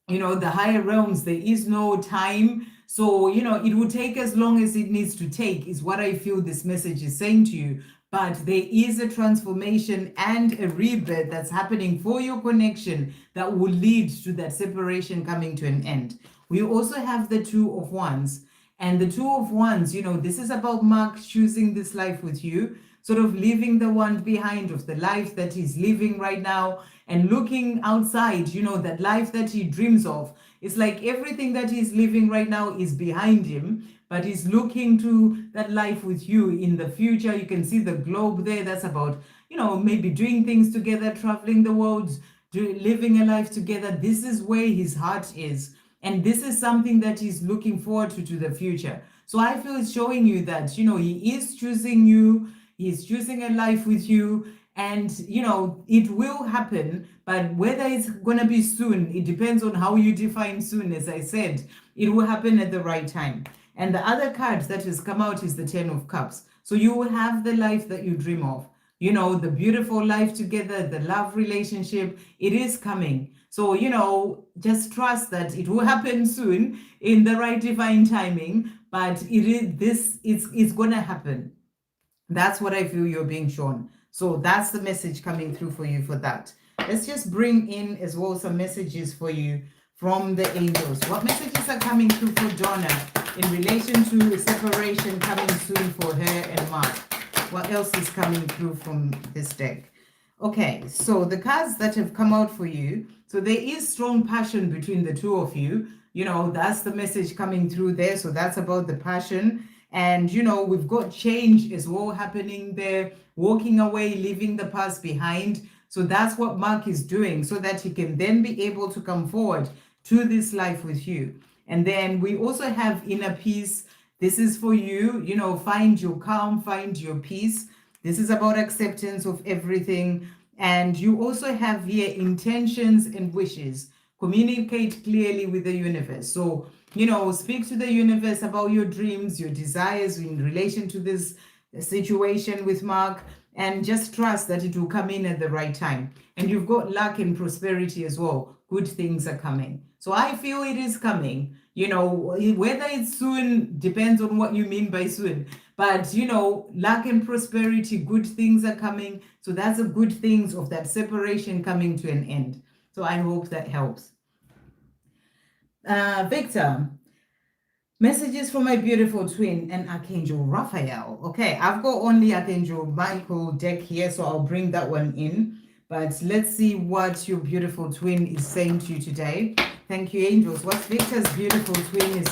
The higher realms, there is no time. So, it will take as long as it needs to take, is what I feel this message is saying to you. But there is a transformation and a rebirth that's happening for your connection that will lead to that separation coming to an end. We also have the 2 of Wands. And the 2 of Wands, this is about Mark choosing this life with you, sort of leaving the one behind of the life that he's living right now and looking outside, that life that he dreams of. It's like everything that he's living right now is behind him, but he's looking to that life with you in the future. You can see the globe there. That's about, maybe doing things together, traveling the world, living a life together. This is where his heart is. And this is something that he's looking forward to the future. So I feel it's showing you that, he is choosing you. He's choosing a life with you. And, it will happen. But whether it's going to be soon, it depends on how you define soon. As I said, it will happen at the right time. And the other card that has come out is the 10 of Cups. So you will have the life that you dream of. The beautiful life together, the love relationship, it is coming. So, just trust that it will happen soon in the right divine timing, but it's going to happen. That's what I feel you're being shown. So that's the message coming through for you for that. Let's just bring in as well some messages for you from the angels. What messages are coming through for Jonah in relation to separation coming soon for her and Mark? What else is coming through from this deck? Okay, so the cards that have come out for you. So there is strong passion between the two of you. That's the message coming through there. So that's about the passion. And, we've got change as well happening there, walking away, leaving the past behind. So that's what Mark is doing so that he can then be able to come forward to this life with you. And then we also have inner peace. This is for you, find your calm, find your peace. This is about acceptance of everything. And you also have here intentions and wishes. Communicate clearly with the universe. So, speak to the universe about your dreams, your desires in relation to this situation with Mark, and just trust that it will come in at the right time. And you've got luck and prosperity as well. Good things are coming. So I feel it is coming. Whether it's soon depends on what you mean by soon. But, luck and prosperity, good things are coming. So that's a good things of that separation coming to an end. So I hope that helps. Victor, messages from my beautiful twin and Archangel Raphael. Okay, I've got only Archangel Michael deck here, so I'll bring that one in. But let's see what your beautiful twin is saying to you today. Thank you, angels. What's Victor's beautiful twin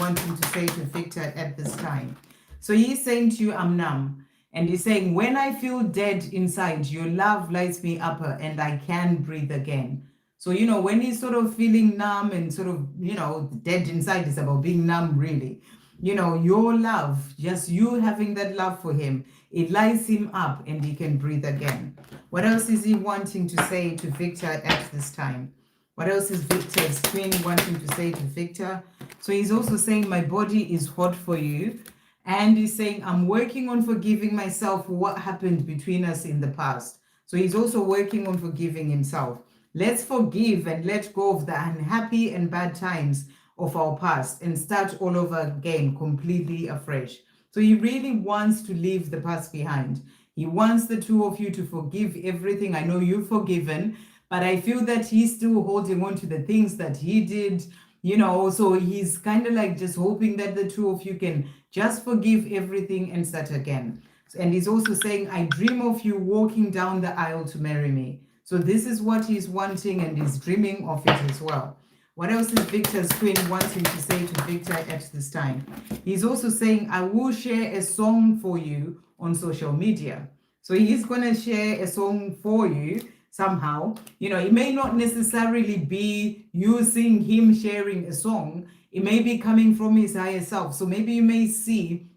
wanting to say to Victor at this time? So he's saying to you, I'm numb. And he's saying, when I feel dead inside, your love lights me up and I can breathe again. So, when he's sort of feeling numb and sort of, dead inside, is about being numb, really. Your love, just you having that love for him, it lights him up and he can breathe again. What else is he wanting to say to Victor at this time? What else is Victor's twin wanting to say to Victor? So he's also saying, my body is hot for you. And he's saying, I'm working on forgiving myself for what happened between us in the past. So he's also working on forgiving himself. Let's forgive and let go of the unhappy and bad times of our past and start all over again, completely afresh. So he really wants to leave the past behind. He wants the two of you to forgive everything. I know you've forgiven, but I feel that he's still holding on to the things that he did, so he's kind of like just hoping that the two of you can just forgive everything and start again. And he's also saying, I dream of you walking down the aisle to marry me. So this is what he's wanting and he's dreaming of it as well. What else is Victor's twin wanting to say to Victor at this time? He's also saying, I will share a song for you on social media. So he's going to share a song for you somehow. It may not necessarily be you seeing him sharing a song. It may be coming from his higher self. So maybe you may see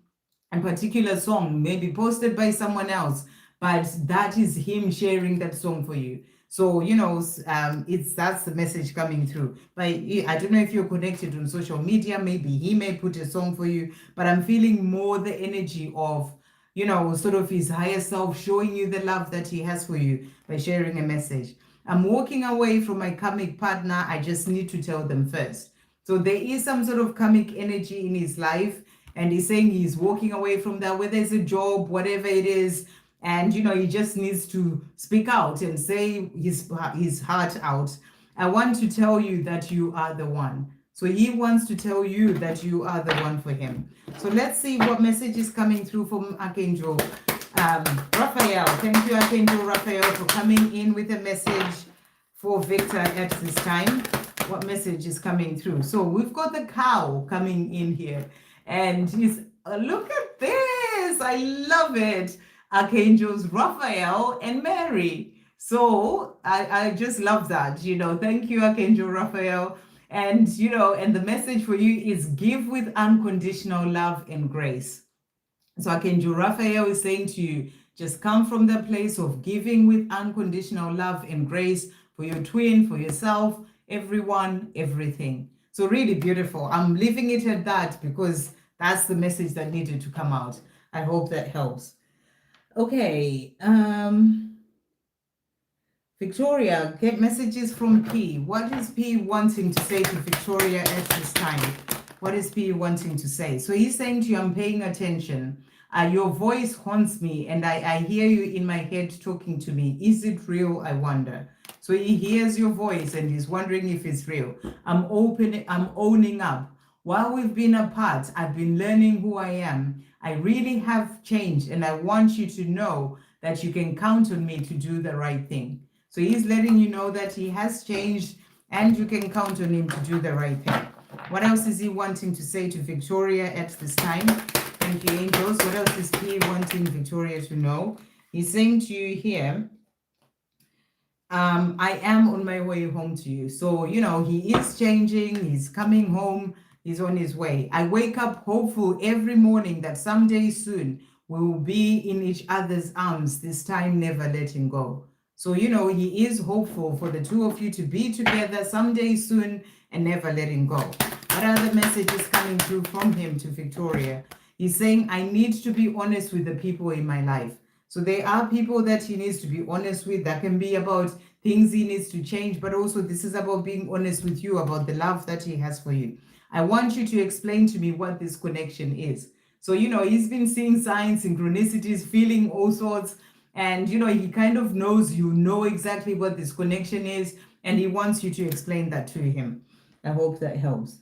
a particular song, maybe posted by someone else, but that is him sharing that song for you. So, that's the message coming through. But I don't know if you're connected on social media, maybe he may put a song for you, but I'm feeling more the energy of, sort of his higher self showing you the love that he has for you by sharing a message. I'm walking away from my karmic partner. I just need to tell them first. So there is some sort of karmic energy in his life. And he's saying he's walking away from that, whether it's a job, whatever it is. And, he just needs to speak out and say his heart out. I want to tell you that you are the one. So he wants to tell you that you are the one for him. So let's see what message is coming through from Archangel Raphael. Thank you, Archangel Raphael, for coming in with a message for Victor at this time. What message is coming through? So we've got the cow coming in here. And he's, look at this. I love it. Archangels Raphael and Mary. So I just love that, Thank you, Archangel Raphael. And, and the message for you is give with unconditional love and grace. So Archangel Raphael is saying to you, just come from the place of giving with unconditional love and grace for your twin, for yourself, everyone, everything. So really beautiful. I'm leaving it at that because that's the message that needed to come out. I hope that helps. Okay. Victoria, get messages from P. What is P wanting to say to Victoria at this time? What is P wanting to say? So he's saying to you, I'm paying attention. Your voice haunts me and I hear you in my head talking to me. Is it real? I wonder. So he hears your voice and he's wondering if it's real. I'm owning up. While we've been apart, I've been learning who I am. I really have changed and I want you to know that you can count on me to do the right thing. So he's letting you know that he has changed and you can count on him to do the right thing. What else is he wanting to say to Victoria at this time? Thank you, angels. What else is he wanting Victoria to know? He's saying to you here, I am on my way home to you. So, he is changing. He's coming home. He's on his way. I wake up hopeful every morning that someday soon we will be in each other's arms, this time never letting go. So, he is hopeful for the two of you to be together someday soon and never letting go. What other message is coming through from him to Victoria? He's saying, I need to be honest with the people in my life. So there are people that he needs to be honest with. That can be about things he needs to change, but also this is about being honest with you about the love that he has for you. I want you to explain to me what this connection is. So, he's been seeing signs, synchronicities, feeling all sorts. And, he kind of knows you know exactly what this connection is. And he wants you to explain that to him. I hope that helps.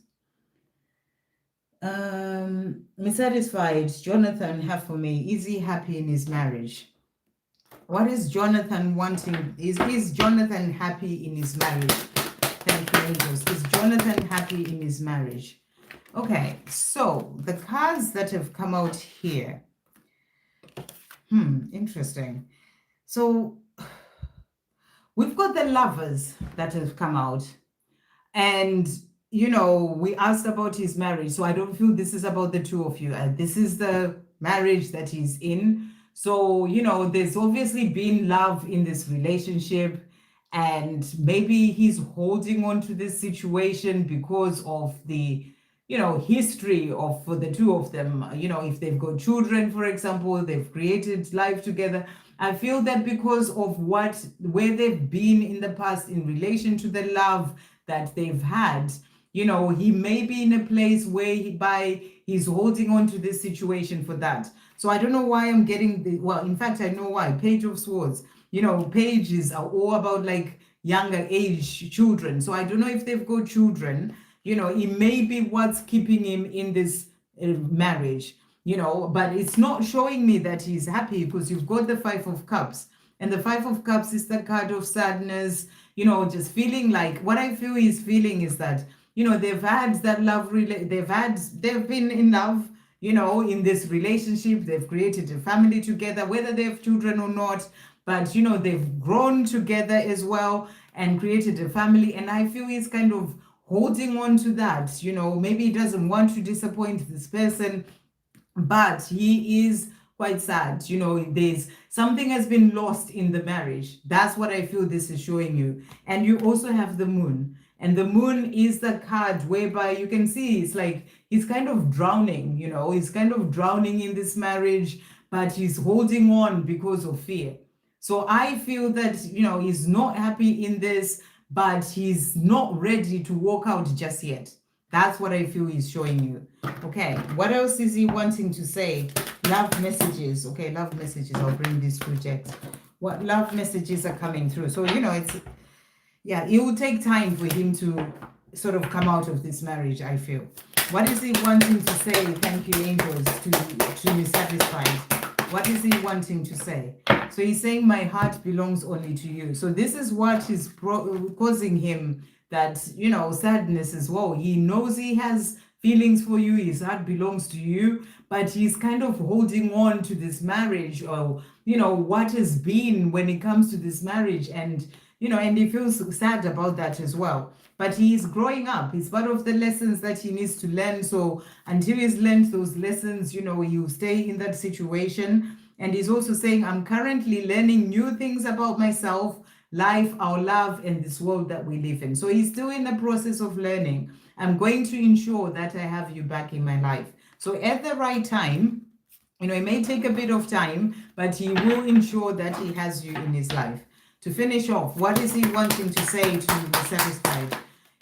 Satisfied, Jonathan have for me. Is he happy in his marriage? What is Jonathan wanting? Is Jonathan happy in his marriage? Thank you, angels. Is Jonathan happy in his marriage? Okay, so the cards that have come out here. Interesting. So we've got the lovers that have come out. And, we asked about his marriage. So I don't feel this is about the two of you. This is the marriage that he's in. So, there's obviously been love in this relationship. And maybe he's holding on to this situation because of the, history of for the two of them. If they've got children, for example, they've created life together. I feel that because of where they've been in the past in relation to the love that they've had, he may be in a place where he's holding on to this situation for that. So I don't know why I'm getting in fact, I know why. Page of Swords, pages are all about like younger age children. So I don't know if they've got children, it may be what's keeping him in this marriage, but it's not showing me that he's happy because you've got the Five of Cups. And the Five of Cups is the card of sadness, just feeling like what I feel he's feeling is that, they've had that love, they've been in love, in this relationship, they've created a family together, whether they have children or not, but, they've grown together as well and created a family. And I feel he's kind of holding on to that, maybe he doesn't want to disappoint this person, but he is quite sad. There's something has been lost in the marriage. That's what I feel this is showing you. And you also have the moon. And the moon is the card whereby you can see it's like he's kind of drowning, he's kind of drowning in this marriage, but he's holding on because of fear. So I feel that, he's not happy in this, but he's not ready to walk out just yet. That's what I feel he's showing you. Okay, what else is he wanting to say? Love messages. Okay, love messages. I'll bring these through text. What love messages are coming through? So, it will take time for him to sort of come out of this marriage, I feel. What is he wanting to say? Thank you, angels, to be satisfied. What is he wanting to say? So he's saying, my heart belongs only to you. So this is what is causing him that, sadness as well. He knows he has feelings for you. His heart belongs to you, but he's kind of holding on to this marriage or, what has been when it comes to this marriage, and and he feels sad about that as well. But he's growing up. It's part of the lessons that he needs to learn. So until he's learned those lessons, he'll stay in that situation. And he's also saying, I'm currently learning new things about myself, life, our love, and this world that we live in. So he's still in the process of learning. I'm going to ensure that I have you back in my life. So at the right time, it may take a bit of time, but he will ensure that he has you in his life. To finish off, what is he wanting to say to the satisfied?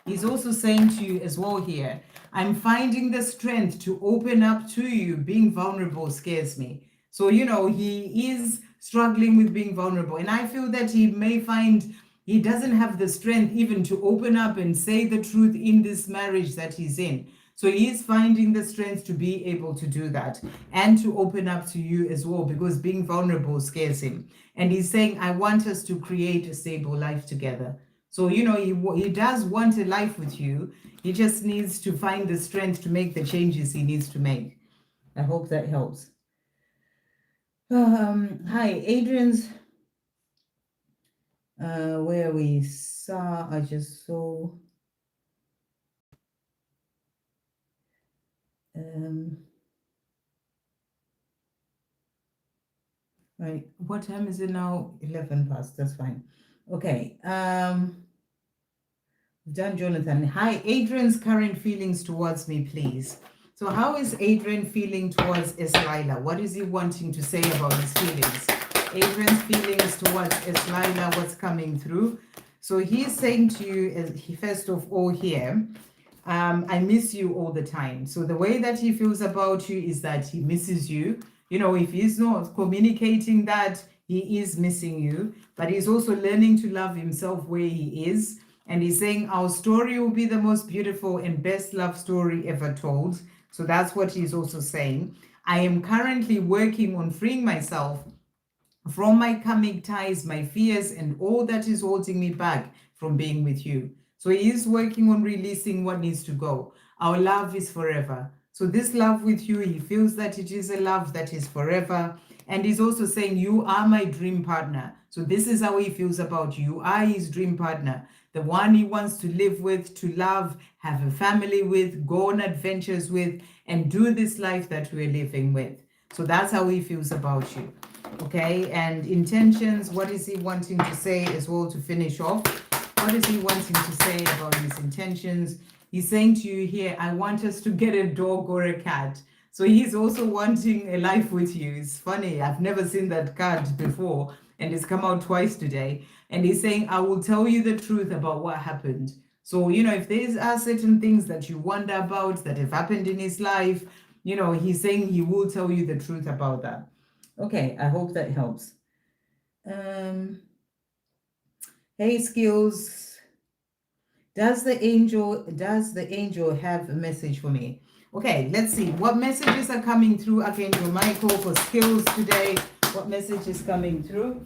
He's also saying to you as well here, I'm finding the strength to open up to you. Being vulnerable scares me. So, he is struggling with being vulnerable. And I feel that he may find he doesn't have the strength even to open up and say the truth in this marriage that he's in. So he is finding the strength to be able to do that and to open up to you as well, because being vulnerable scares him. And he's saying, I want us to create a stable life together. So, he does want a life with you. He just needs to find the strength to make the changes he needs to make. I hope that helps. Hi, Adrien's. Where we saw, I just saw. Right, what time is it now? 11 past, that's fine. Okay, done Jonathan. Hi, Adrien's current feelings towards me, please. So how is Adrien feeling towards Eslila? What is he wanting to say about his feelings? Adrien's feelings towards Eslila, what's coming through? So he's saying to you, first of all here, I miss you all the time. So the way that he feels about you is that he misses you. If he's not communicating that, he is missing you, but he's also learning to love himself where he is. And he's saying our story will be the most beautiful and best love story ever told. So that's what he's also saying. I am currently working on freeing myself from my karmic ties, my fears, and all that is holding me back from being with you. So he is working on releasing what needs to go. Our love is forever. So this love with you, he feels that it is a love that is forever. And he's also saying, you are my dream partner. So this is how he feels about you. You are his dream partner, the one he wants to live with, to love, have a family with, go on adventures with, and do this life that we're living with. So that's how he feels about you. Okay, and intentions, what is he wanting to say as well to finish off? What is he wanting to say about his intentions? He's saying to you here, I want us to get a dog or a cat. So he's also wanting a life with you. It's funny, I've never seen that card before, and it's come out twice today. And he's saying, I will tell you the truth about what happened. So, if there are certain things that you wonder about that have happened in his life, he's saying he will tell you the truth about that. Okay, I hope that helps. Hey, Skills. Does the angel have a message for me? Okay, let's see. What messages are coming through, Archangel Michael, for Skills today? What message is coming through?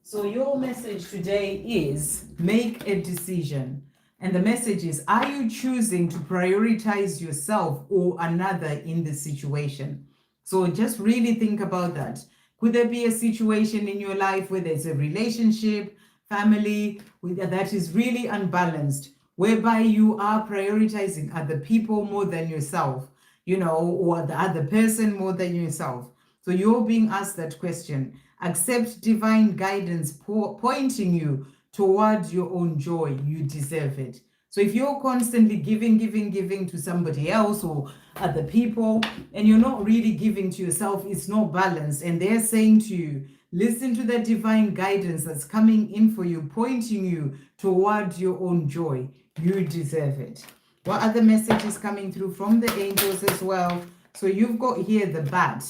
So your message today is make a decision. And the message is, are you choosing to prioritize yourself or another in the situation? So just really think about that. Could there be a situation in your life where there's a relationship, family, that is really unbalanced, whereby you are prioritizing other people more than yourself, or the other person more than yourself? So you're being asked that question. Accept divine guidance pointing you towards your own joy. You deserve it. So if you're constantly giving to somebody else or other people, and you're not really giving to yourself, it's not balanced. And they're saying to you, listen to the divine guidance that's coming in for you, pointing you towards your own joy. You deserve it. What other messages coming through from the angels as well? So you've got here the bat,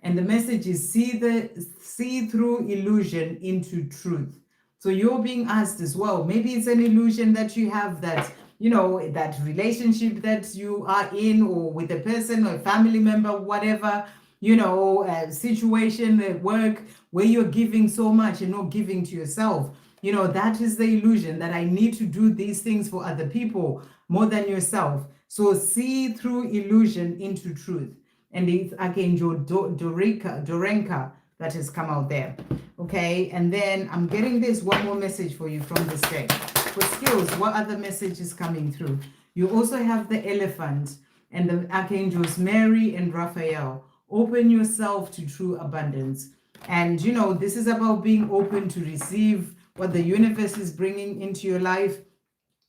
and the message is see through illusion into truth. So you're being asked as well, maybe it's an illusion that you have, that that relationship that you are in, or with a person or a family member, whatever, a situation at work where you're giving so much and not giving to yourself. That is the illusion, that I need to do these things for other people more than yourself. So see through illusion into truth. And it's Archangel Dorenka that has come out there. Okay, and then I'm getting this one more message for you from this deck. For skills, what other message is coming through? You also have the elephant and the archangels Mary and Raphael. Open yourself to true abundance. And you know, this is about being open to receive what the universe is bringing into your life,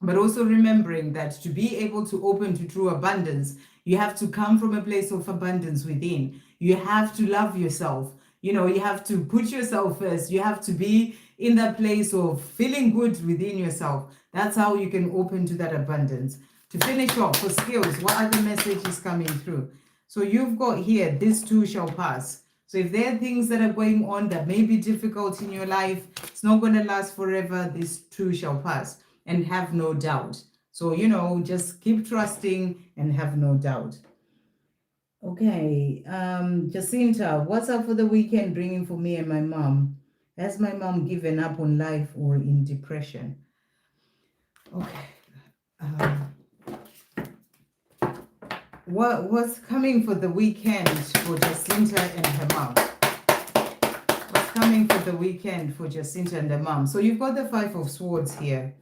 but also remembering that to be able to open to true abundance, you have to come from a place of abundance within. You have to love yourself. You know, you have to put yourself first. You have to be in that place of feeling good within yourself. That's how you can open to that abundance. To finish off, for skills, what other message is coming through? So you've got here, this too shall pass. So if there are things that are going on that may be difficult in your life, it's not going to last forever. This too shall pass, and have no doubt. So, you know, just keep trusting and have no doubt. Okay, Justinta, what's up for the weekend bringing for me and my mom? Has my mom given up on life or in depression? Okay. What's coming for the weekend for Justinta and her mom? What's coming for the weekend for Justinta and her mom? So you've got the Five of Swords here.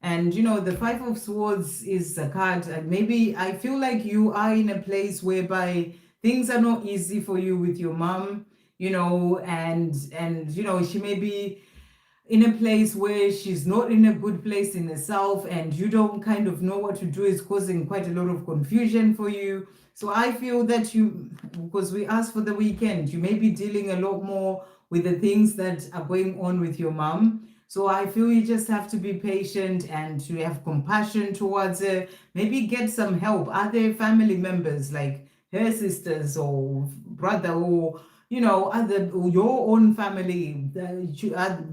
And you know, the Five of Swords is a card, and maybe I feel like you are in a place whereby things are not easy for you with your mom, you know, and you know, she may be in a place where she's not in a good place in herself, and you don't kind of know what to do. Is causing quite a lot of confusion for you. So I feel that you, because we asked for the weekend, you may be dealing a lot more with the things that are going on with your mom. So I feel you just have to be patient and to have compassion towards her. Maybe get some help. Are there family members like her sisters or brother, or you know, other, your own family,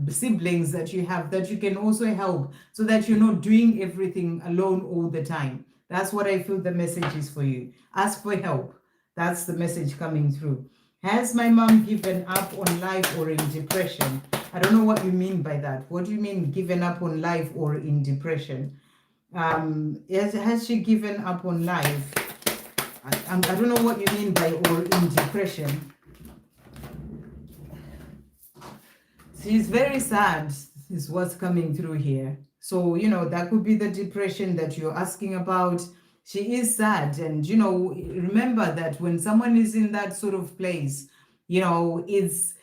siblings that you have, that you can also help, so that you're not doing everything alone all the time? That's what I feel the message is for you. Ask for help. That's the message coming through. Has my mom given up on life or in depression? I don't know what you mean by that. What do you mean given up on life or in depression? Has she given up on life? I don't know what you mean by or in depression. She's very sad is what's coming through here. So, you know, that could be the depression that you're asking about. She is sad. And, you know, remember that when someone is in that sort of place, you know, it's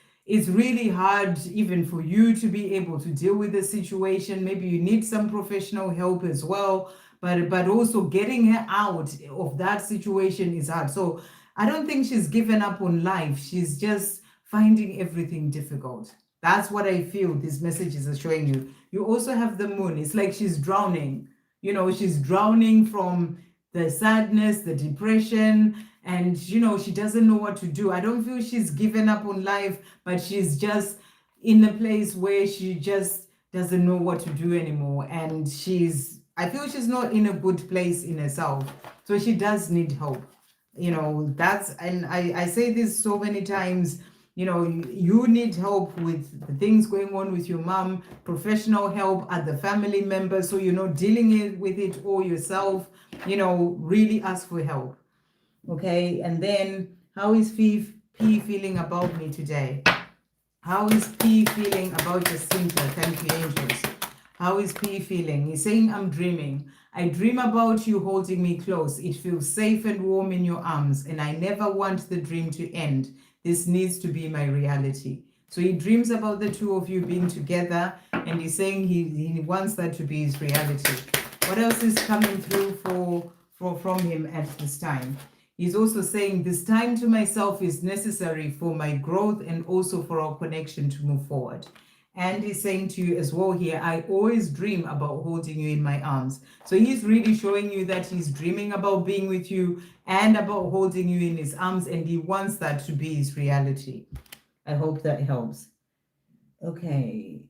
really hard even for you to be able to deal with the situation. Maybe you need some professional help as well. But also getting her out of that situation is hard. So I don't think she's given up on life. She's just finding everything difficult. That's what I feel these messages are showing you. You also have the moon. It's like she's drowning. You know, she's drowning from the sadness, the depression, and, you know, she doesn't know what to do. I don't feel she's given up on life, but she's just in a place where she just doesn't know what to do anymore. And I feel she's not in a good place in herself. So she does need help. You know, and I say this so many times. You know, you need help with the things going on with your mom, professional help, other family members, so you're not dealing with it all yourself. You know, really ask for help. Okay, and then how is P feeling about me today? How is P feeling about Justinta? Thank you, angels. How is P feeling? He's saying, I'm dreaming. I dream about you holding me close. It feels safe and warm in your arms, and I never want the dream to end. This needs to be my reality. So he dreams about the two of you being together, and he's saying he wants that to be his reality. What else is coming through from him at this time? He's also saying this time to myself is necessary for my growth and also for our connection to move forward. And he's saying to you as well here, I always dream about holding you in my arms. So he's really showing you that he's dreaming about being with you and about holding you in his arms, and he wants that to be his reality. I hope that helps. Okay.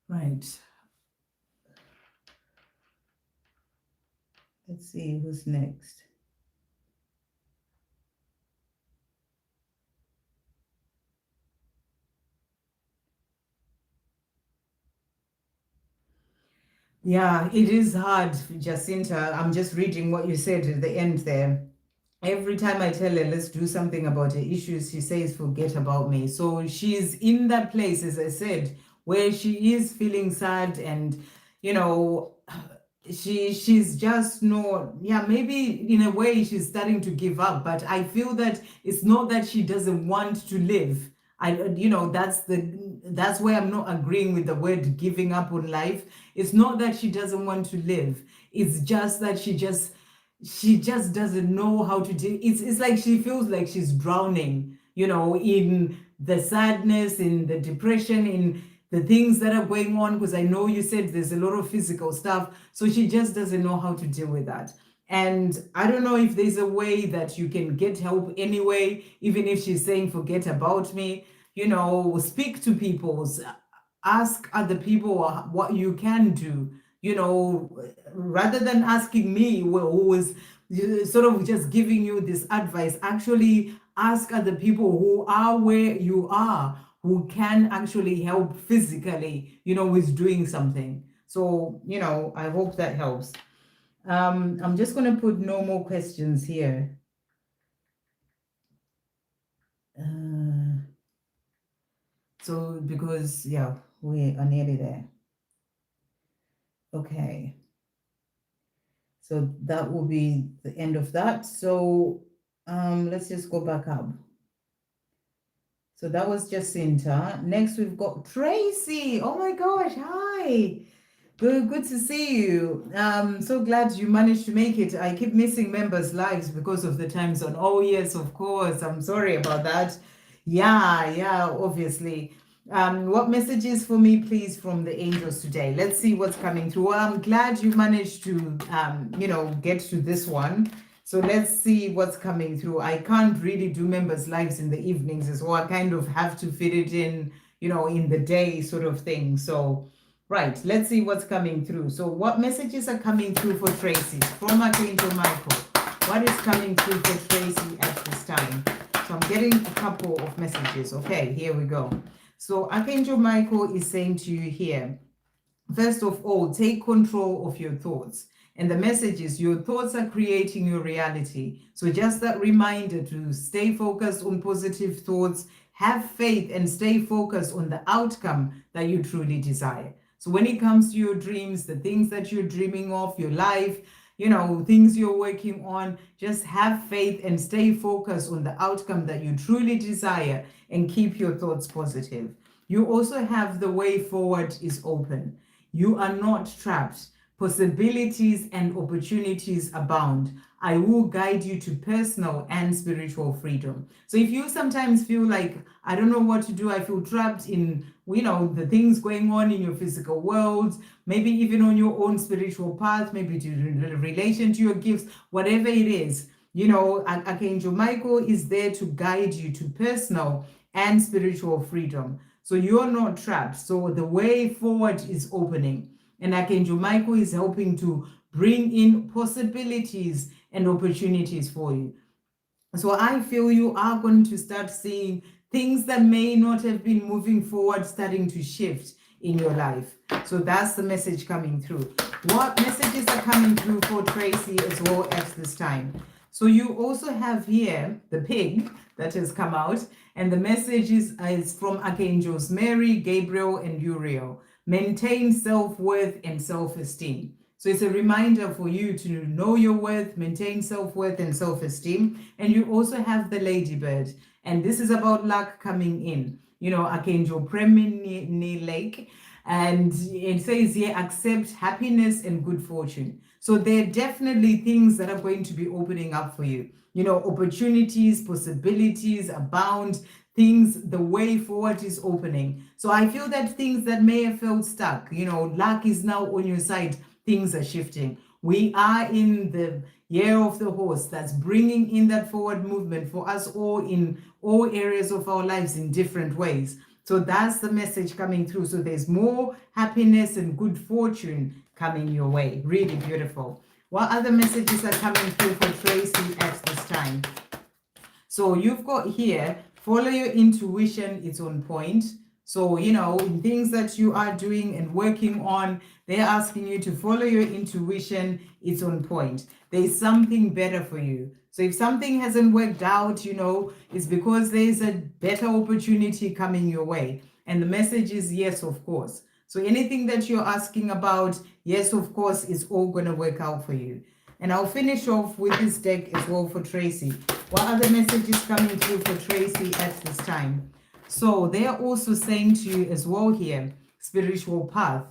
Right. Let's see who's next. Yeah, it is hard, Justinta. I'm just reading what you said at the end there. every time I tell her, let's do something about her issues, she says, forget about me. So she's in that place, as I said, where she is feeling sad and, you know, she's just not, yeah, maybe in a way she's starting to give up, but I feel that it's not that she doesn't want to live. That's where I'm not agreeing with the word giving up on life. It's not that she doesn't want to live. It's just that she just doesn't know how to do. It's like she feels like she's drowning, in the sadness, in the depression, in the things that are going on, because I know you said there's a lot of physical stuff, so she just doesn't know how to deal with that. And I don't know if there's a way that you can get help anyway, even if she's saying forget about me. Speak to people, ask other people what you can do, rather than asking me, who is sort of just giving you this advice. Actually ask other people who are where you are, who can actually help physically, with doing something. So, I hope that helps. I'm just going to put no more questions here. So, because, yeah, we are nearly there. Okay. So that will be the end of that. So let's just go back up. So that was Justinta. Next, we've got Tracy. Oh my gosh, hi. Good to see you. So glad you managed to make it. I keep missing members' lives because of the time zone. Oh yes, of course. I'm sorry about that. Yeah, obviously. What messages for me, please, from the angels today? Let's see what's coming through. Well, I'm glad you managed to, get to this one. So let's see what's coming through. I can't really do members' lives in the evenings as well. I kind of have to fit it in, in the day sort of thing. So, right, let's see what's coming through. So what messages are coming through for Tracy from Archangel Michael? What is coming through for Tracy at this time? So I'm getting a couple of messages. Okay, here we go. So Archangel Michael is saying to you here, first of all, take control of your thoughts. And the message is your thoughts are creating your reality. So just that reminder to stay focused on positive thoughts, have faith, and stay focused on the outcome that you truly desire. So when it comes to your dreams, the things that you're dreaming of, your life, things you're working on, just have faith and stay focused on the outcome that you truly desire and keep your thoughts positive. You also have the way forward is open. You are not trapped. Possibilities and opportunities abound. I will guide you to personal and spiritual freedom. So if you sometimes feel like, I don't know what to do, I feel trapped in, the things going on in your physical world, maybe even on your own spiritual path, maybe to relation to your gifts, whatever it is, Archangel Michael is there to guide you to personal and spiritual freedom. So you're not trapped. So the way forward is opening. And Archangel Michael is helping to bring in possibilities and opportunities for you. So I feel you are going to start seeing things that may not have been moving forward starting to shift in your life. So that's the message coming through. What messages are coming through for Tracy as well at this time? So you also have here the pig that has come out, and the message is from Archangels Mary, Gabriel, and Uriel. Maintain self-worth and self-esteem. So it's a reminder for you to know your worth, maintain self-worth and self-esteem. And you also have the ladybird. And this is about luck coming in. Archangel Premini Lake. And it says here, accept happiness and good fortune. So there are definitely things that are going to be opening up for you. Opportunities, possibilities abound. Things, the way forward is opening. So I feel that things that may have felt stuck, luck is now on your side. Things are shifting. We are in the year of the horse that's bringing in that forward movement for us all in all areas of our lives in different ways. So that's the message coming through. So there's more happiness and good fortune coming your way. Really beautiful. What other messages are coming through for Tracy at this time? So you've got here, follow your intuition, it's on point. So, in things that you are doing and working on, they're asking you to follow your intuition, it's on point. There's something better for you. So if something hasn't worked out, it's because there's a better opportunity coming your way. And the message is yes, of course. So anything that you're asking about, yes, of course, it's all going to work out for you. And I'll finish off with this deck as well for Tracy. What other messages coming through for Tracy at this time? So they are also saying to you as well here, spiritual path,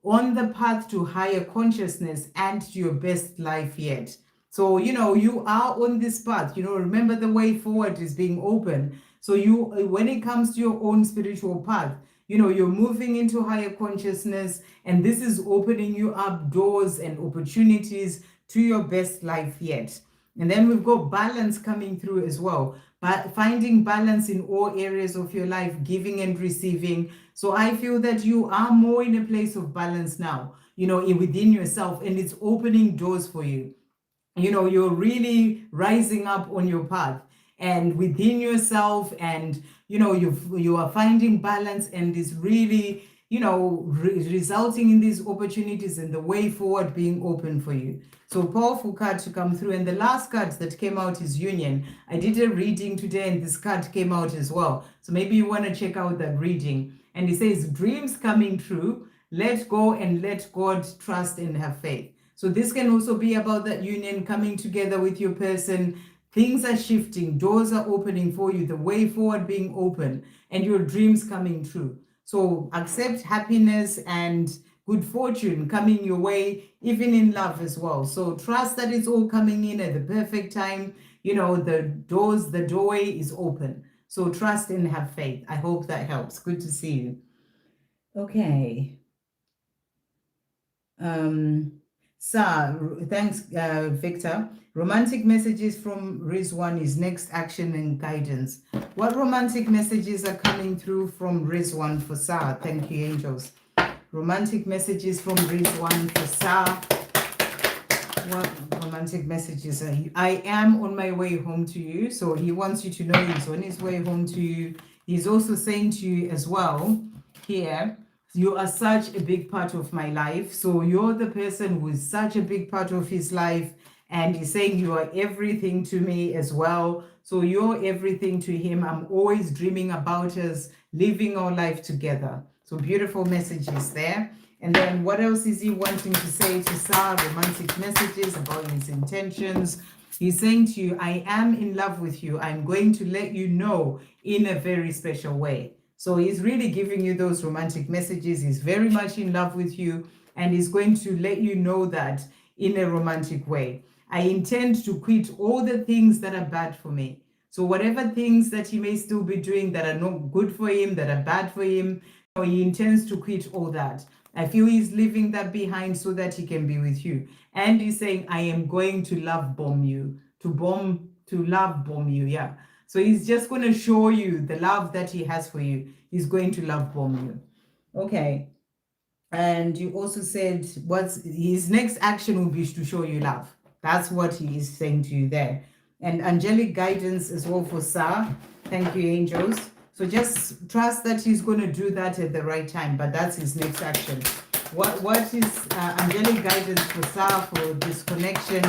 on the path to higher consciousness and to your best life yet. So, you are on this path. Remember, the way forward is being open. So when it comes to your own spiritual path, you're moving into higher consciousness, and this is opening you up doors and opportunities to your best life yet. And then we've got balance coming through as well, but finding balance in all areas of your life, giving and receiving. So I feel that you are more in a place of balance now, within yourself, and it's opening doors for you. You're really rising up on your path and within yourself, and you are finding balance, and is really resulting in these opportunities and the way forward being open for you. So powerful card to come through. And the last card that came out is Union. I did a reading today and this card came out as well, so maybe you want to check out that reading. And it says dreams coming true, let go and let God, trust and have faith. So this can also be about that union coming together with your person. Things are shifting, doors are opening for you, the way forward being open, and your dreams coming true. So accept happiness and good fortune coming your way, even in love as well. So trust that it's all coming in at the perfect time. The doorway is open. So trust and have faith. I hope that helps. Good to see you. Okay. Thanks, Victor. Romantic messages from Rizwan is next action and guidance. What romantic messages are coming through from Rizwan for Sa? Thank you, angels. Romantic messages from Rizwan for Sa. What romantic messages are you? I am on my way home to you. So he wants you to know he's on his way home to you. He's also saying to you as well here, you are such a big part of my life. So you're the person who is such a big part of his life. And he's saying you are everything to me as well. So you're everything to him. I'm always dreaming about us living our life together. So beautiful messages there. And then what else is he wanting to say to Sa? Romantic messages about his intentions. He's saying to you, I am in love with you. I'm going to let you know in a very special way. So he's really giving you those romantic messages. He's very much in love with you, and he's going to let you know that in a romantic way. I intend to quit all the things that are bad for me. So whatever things that he may still be doing that are not good for him, that are bad for him, he intends to quit all that. I feel he's leaving that behind so that he can be with you. And he's saying, I am going to love bomb you, to love bomb you. Yeah. So he's just going to show you the love that he has for you. He's going to love bomb you. Okay. And you also said what's his next action will be to show you love. That's what he is saying to you there. And angelic guidance as well for Sa. Thank you, angels. So just trust that he's going to do that at the right time, but that's his next action. What is angelic guidance for Sa for this connection?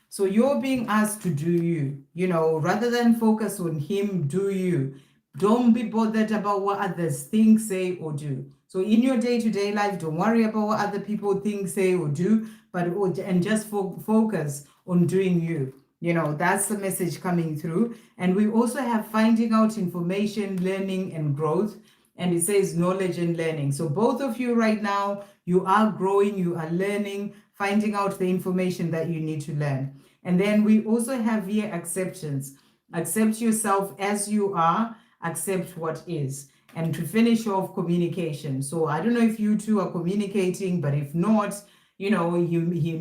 So you're being asked to do you, rather than focus on him, do you. Don't be bothered about what others think, say, or do. So in your day-to-day life, don't worry about what other people think, say, or do, and just focus on doing you. That's the message coming through. And we also have finding out information, learning, and growth. And it says knowledge and learning. So both of you right now, you are growing, you are learning, finding out the information that you need to learn. And then we also have here acceptance. Accept yourself as you are, accept what is. And to finish off, communication. So I don't know if you two are communicating, but if not, he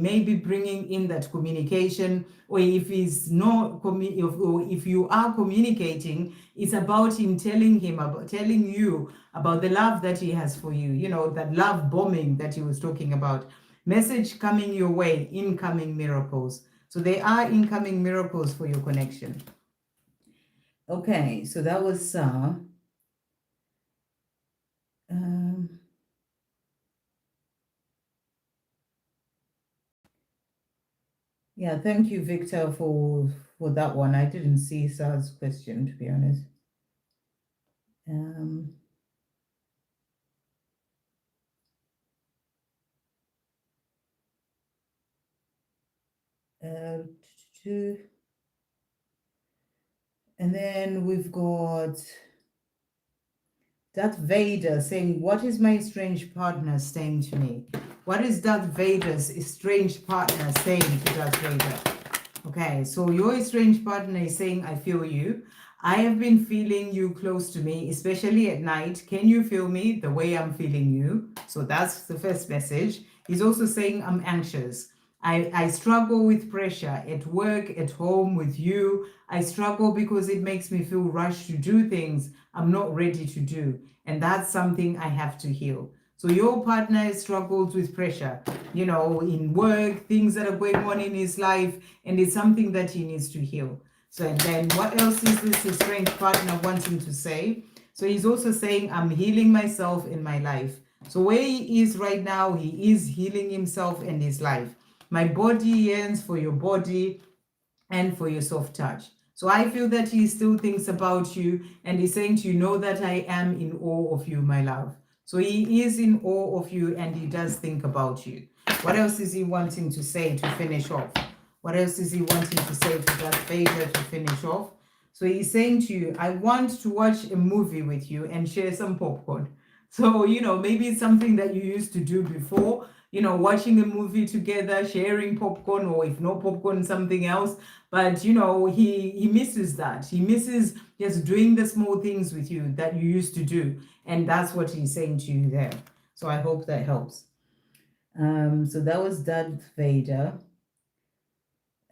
may be bringing in that communication, or if he's not, or if you are communicating, it's about him telling you about the love that he has for you, that love bombing that he was talking about. Message coming your way, incoming miracles. So there are incoming miracles for your connection. Okay, so that was yeah, thank you, Victor, for for that one. I didn't see Sar's question, to be honest. And then we've got Darth Vader saying, what is my estranged partner saying to me? What is Darth Vader's estranged partner saying to Darth Vader? Okay, so your estranged partner is saying, I feel you. I have been feeling you close to me, especially at night. Can you feel me the way I'm feeling you? So that's the first message. He's also saying, I'm anxious. I struggle with pressure at work, at home, with you. I struggle because it makes me feel rushed to do things I'm not ready to do. And that's something I have to heal. So your partner struggles with pressure, you know, in work, things that are going on in his life, and it's something that he needs to heal. So and then what else is this estranged partner wanting to say? So he's also saying, I'm healing myself in my life. So where he is right now, he is healing himself and his life. My body yearns for your body and for your soft touch. So I feel that he still thinks about you, and he's saying to you, know that I am in awe of you, my love. So he is in awe of you, and he does think about you. What else is he wanting to say to finish off? What else is he wanting to say to Darth Vader to finish off? So he's saying to you, I want to watch a movie with you and share some popcorn. So, you know, maybe it's something that you used to do before, you know, watching a movie together, sharing popcorn, or if no popcorn, something else. But, you know, he misses that. He misses just doing the small things with you that you used to do. And that's what he's saying to you there. So I hope that helps. So that was Darth Vader.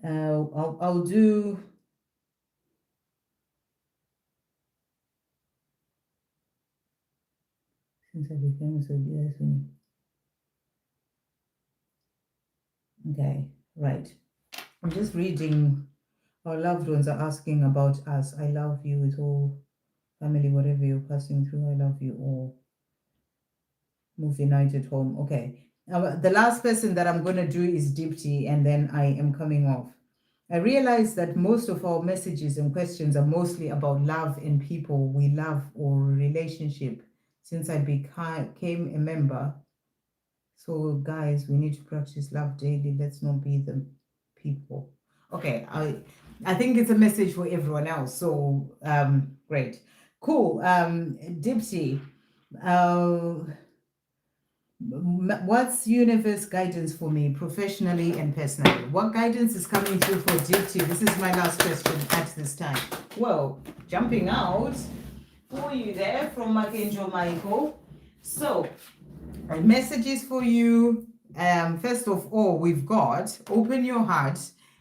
I'll do... Since I became so yes. Okay, right. I'm just reading. Our loved ones are asking about us. I love you with all family, whatever you're passing through. I love you all. Move united home. Okay. The last person that I'm going to do is Dipsy, and then I am coming off. I realize that most of our messages and questions are mostly about love and people we love or relationship since I became a member. So guys, we need to practice love daily. Let's not be the people. Okay, I think it's a message for everyone else. So great. Cool. Dipsy, what's universe guidance for me professionally and personally? What guidance is coming through for Dipsy? This is my last question at this time. Well, jumping out for you there from Archangel Michael. So messages for you. First of all, we've got open your heart,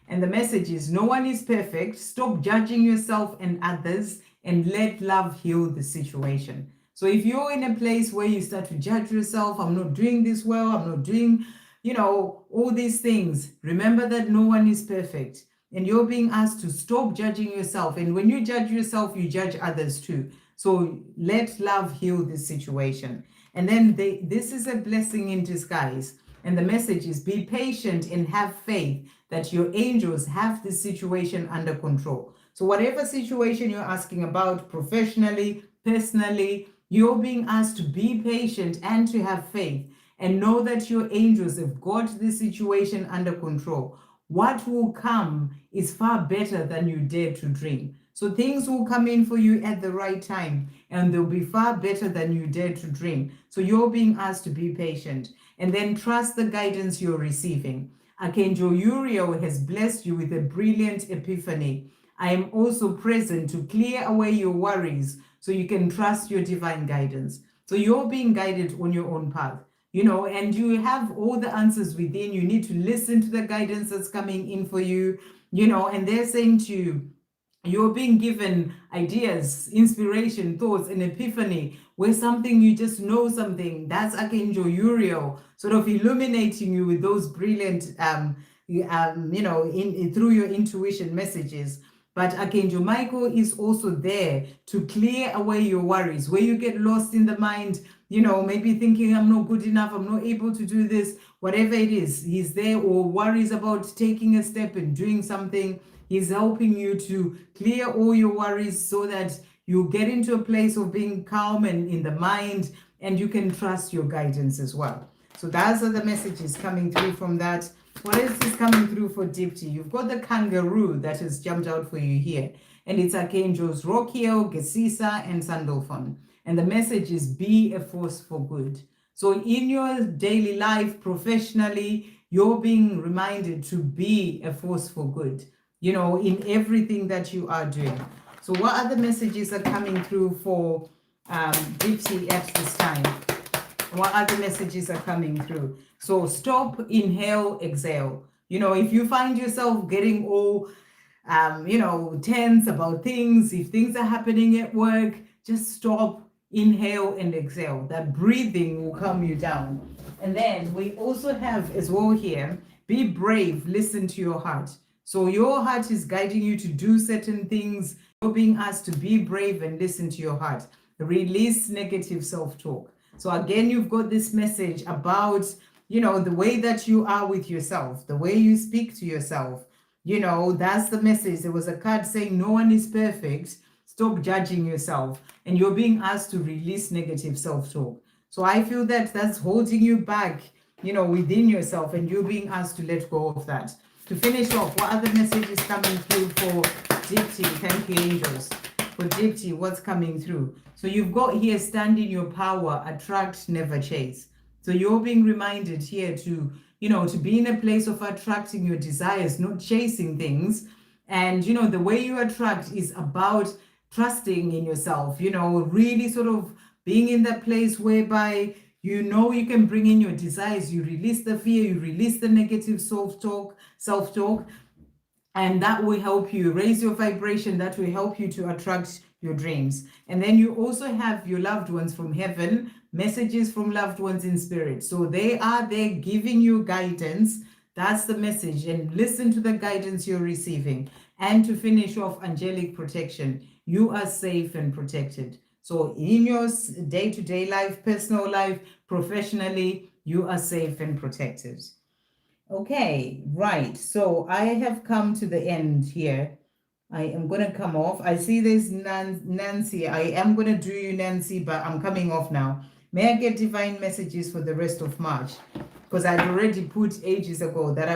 and the message is no one is perfect. Stop judging yourself and others and let love heal the situation. So if you're in a place where you start to judge yourself, I'm not doing this well, I'm not doing, you know, all these things, remember that no one is perfect. And you're being asked to stop judging yourself. And when you judge yourself, you judge others too. So let love heal this situation. And then this is a blessing in disguise. And the message is be patient and have faith that your angels have this situation under control. So whatever situation you're asking about, professionally, personally, you're being asked to be patient and to have faith and know that your angels have got this situation under control. What will come is far better than you dare to dream. So things will come in for you at the right time, and they'll be far better than you dare to dream. So you're being asked to be patient and then trust the guidance you're receiving. Archangel Uriel has blessed you with a brilliant epiphany. I am also present to clear away your worries so you can trust your divine guidance. So you're being guided on your own path, you know, and you have all the answers within. You need to listen to the guidance that's coming in for you, you know, and they're saying to you, you're being given ideas, inspiration, thoughts, an epiphany, where something you just know something. That's Archangel Uriel sort of illuminating you with those brilliant, you know, through your intuition messages. But Archangel Michael is also there to clear away your worries, where you get lost in the mind, you know, maybe thinking I'm not good enough, I'm not able to do this, whatever it is, he's there, or worries about taking a step and doing something. He's helping you to clear all your worries so that you get into a place of being calm and in the mind, and you can trust your guidance as well. So those are the messages coming through from that. What else is coming through for Dipsy? You've got the kangaroo that has jumped out for you here. And it's Archangels Rokiel, Gesisa, and Sandalphon. And the message is be a force for good. So in your daily life, professionally, you're being reminded to be a force for good, in everything that you are doing. So what other messages are coming through for Dipsy at this time? What other messages are coming through? So stop, inhale, exhale. If you find yourself getting all, tense about things, if things are happening at work, just stop, inhale, and exhale. That breathing will calm you down. And then we also have as well here, be brave, listen to your heart. So your heart is guiding you to do certain things. You're being asked to be brave and listen to your heart. Release negative self-talk. So again, you've got this message about, the way that you are with yourself, the way you speak to yourself. That's the message. There was a card saying no one is perfect. Stop judging yourself. And you're being asked to release negative self-talk. So I feel that that's holding you back, within yourself, and you're being asked to let go of that. To finish off, what other message is coming through for Dipsy? Thank you, angels. For Dipsy, what's coming through? So you've got here, stand in your power, attract, never chase. So you're being reminded here to, to be in a place of attracting your desires, not chasing things. And, the way you attract is about trusting in yourself, really sort of being in that place whereby you can bring in your desires, you release the fear, you release the negative self-talk, and that will help you raise your vibration, that will help you to attract your dreams. And then you also have your loved ones from heaven, messages from loved ones in spirit. So they are there giving you guidance. That's the message, and listen to the guidance you're receiving. And to finish off, angelic protection. You are safe and protected. So in your day-to-day life, personal life, professionally, you are safe and protected. Okay, right. So I have come to the end here. I am going to come off. I see there's Nancy. I am going to do you, Nancy, but I'm coming off now. May I get divine messages for the rest of March? Because I'd already put ages ago that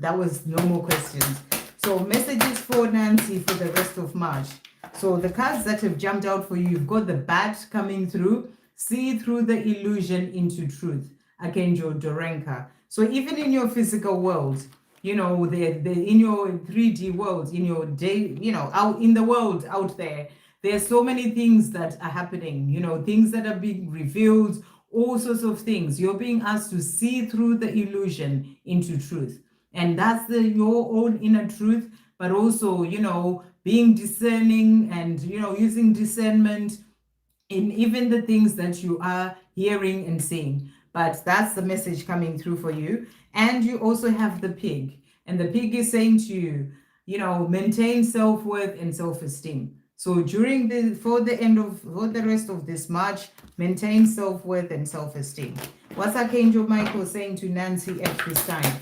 that was no more questions. So messages for Nancy for the rest of March. So the cards that have jumped out for you, you've got the bat coming through. See through the illusion into truth. Archangel Dorenka. So even in your physical world, in your 3D world, in your day, out in the world out there, there's so many things that are happening, things that are being revealed, all sorts of things. You're being asked to see through the illusion into truth. And that's your own inner truth, but also, being discerning and, using discernment in even the things that you are hearing and seeing. But that's the message coming through for you. And you also have the pig. And the pig is saying to you, maintain self-worth and self-esteem. So for the rest of this March, maintain self-worth and self-esteem. What's Archangel Michael saying to Nancy at this time?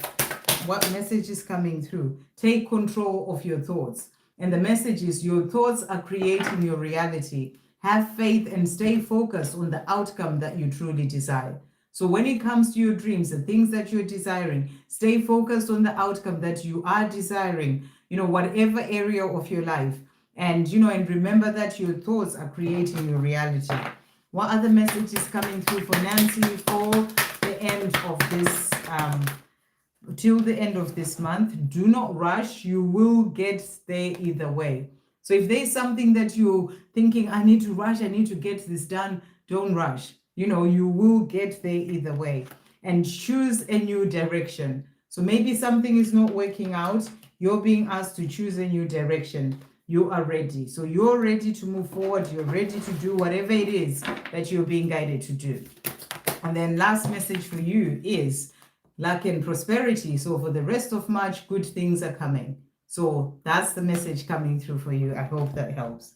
What message is coming through? Take control of your thoughts. And the message is your thoughts are creating your reality. Have faith and stay focused on the outcome that you truly desire. So when it comes to your dreams, the things that you're desiring, stay focused on the outcome that you are desiring, whatever area of your life. And, and remember that your thoughts are creating your reality. What other message is coming through for Nancy for the end of this, till the end of this month? Do not rush. You will get there either way. So if there's something that you're thinking, I need to rush, I need to get this done, don't rush. You will get there either way. And choose a new direction. So maybe something is not working out. You're being asked to choose a new direction. You are ready. So you're ready to move forward. You're ready to do whatever it is that you're being guided to do. And then last message for you is luck and prosperity. So for the rest of March, good things are coming. So that's the message coming through for you. I hope that helps.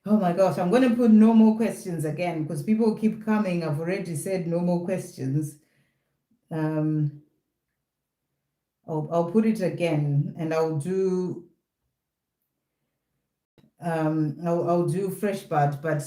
Oh my gosh, I'm going to put no more questions again because people keep coming. I've already said no more questions. I'll put it again, and I'll do I'll do fresh bud, but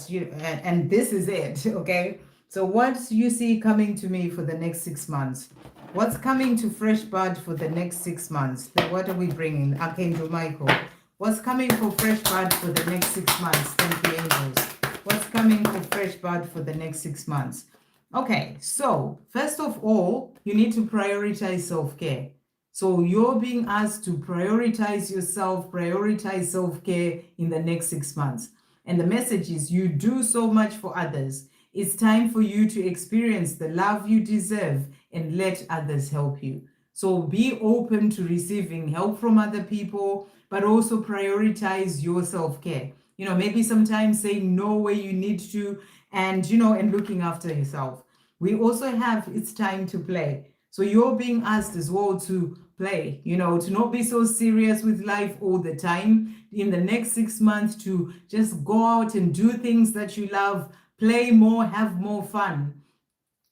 and this is it. Okay, so what you see coming to me for the next 6 months? What's coming to fresh bud for the next 6 months? What are we bringing? Archangel Michael. What's coming for fresh bud for the next 6 months? Thank you, angels. What's coming for fresh bud for the next 6 months? Okay, so first of all, you need to prioritize self-care. So you're being asked to prioritize yourself, prioritize self-care in the next 6 months. And the message is you do so much for others. It's time for you to experience the love you deserve and let others help you. So be open to receiving help from other people, but also prioritize your self-care. Maybe sometimes saying no where you need to, and looking after yourself. We also have it's time to play. So you're being asked as well to play, to not be so serious with life all the time. In the next 6 months, to just go out and do things that you love, play more, have more fun.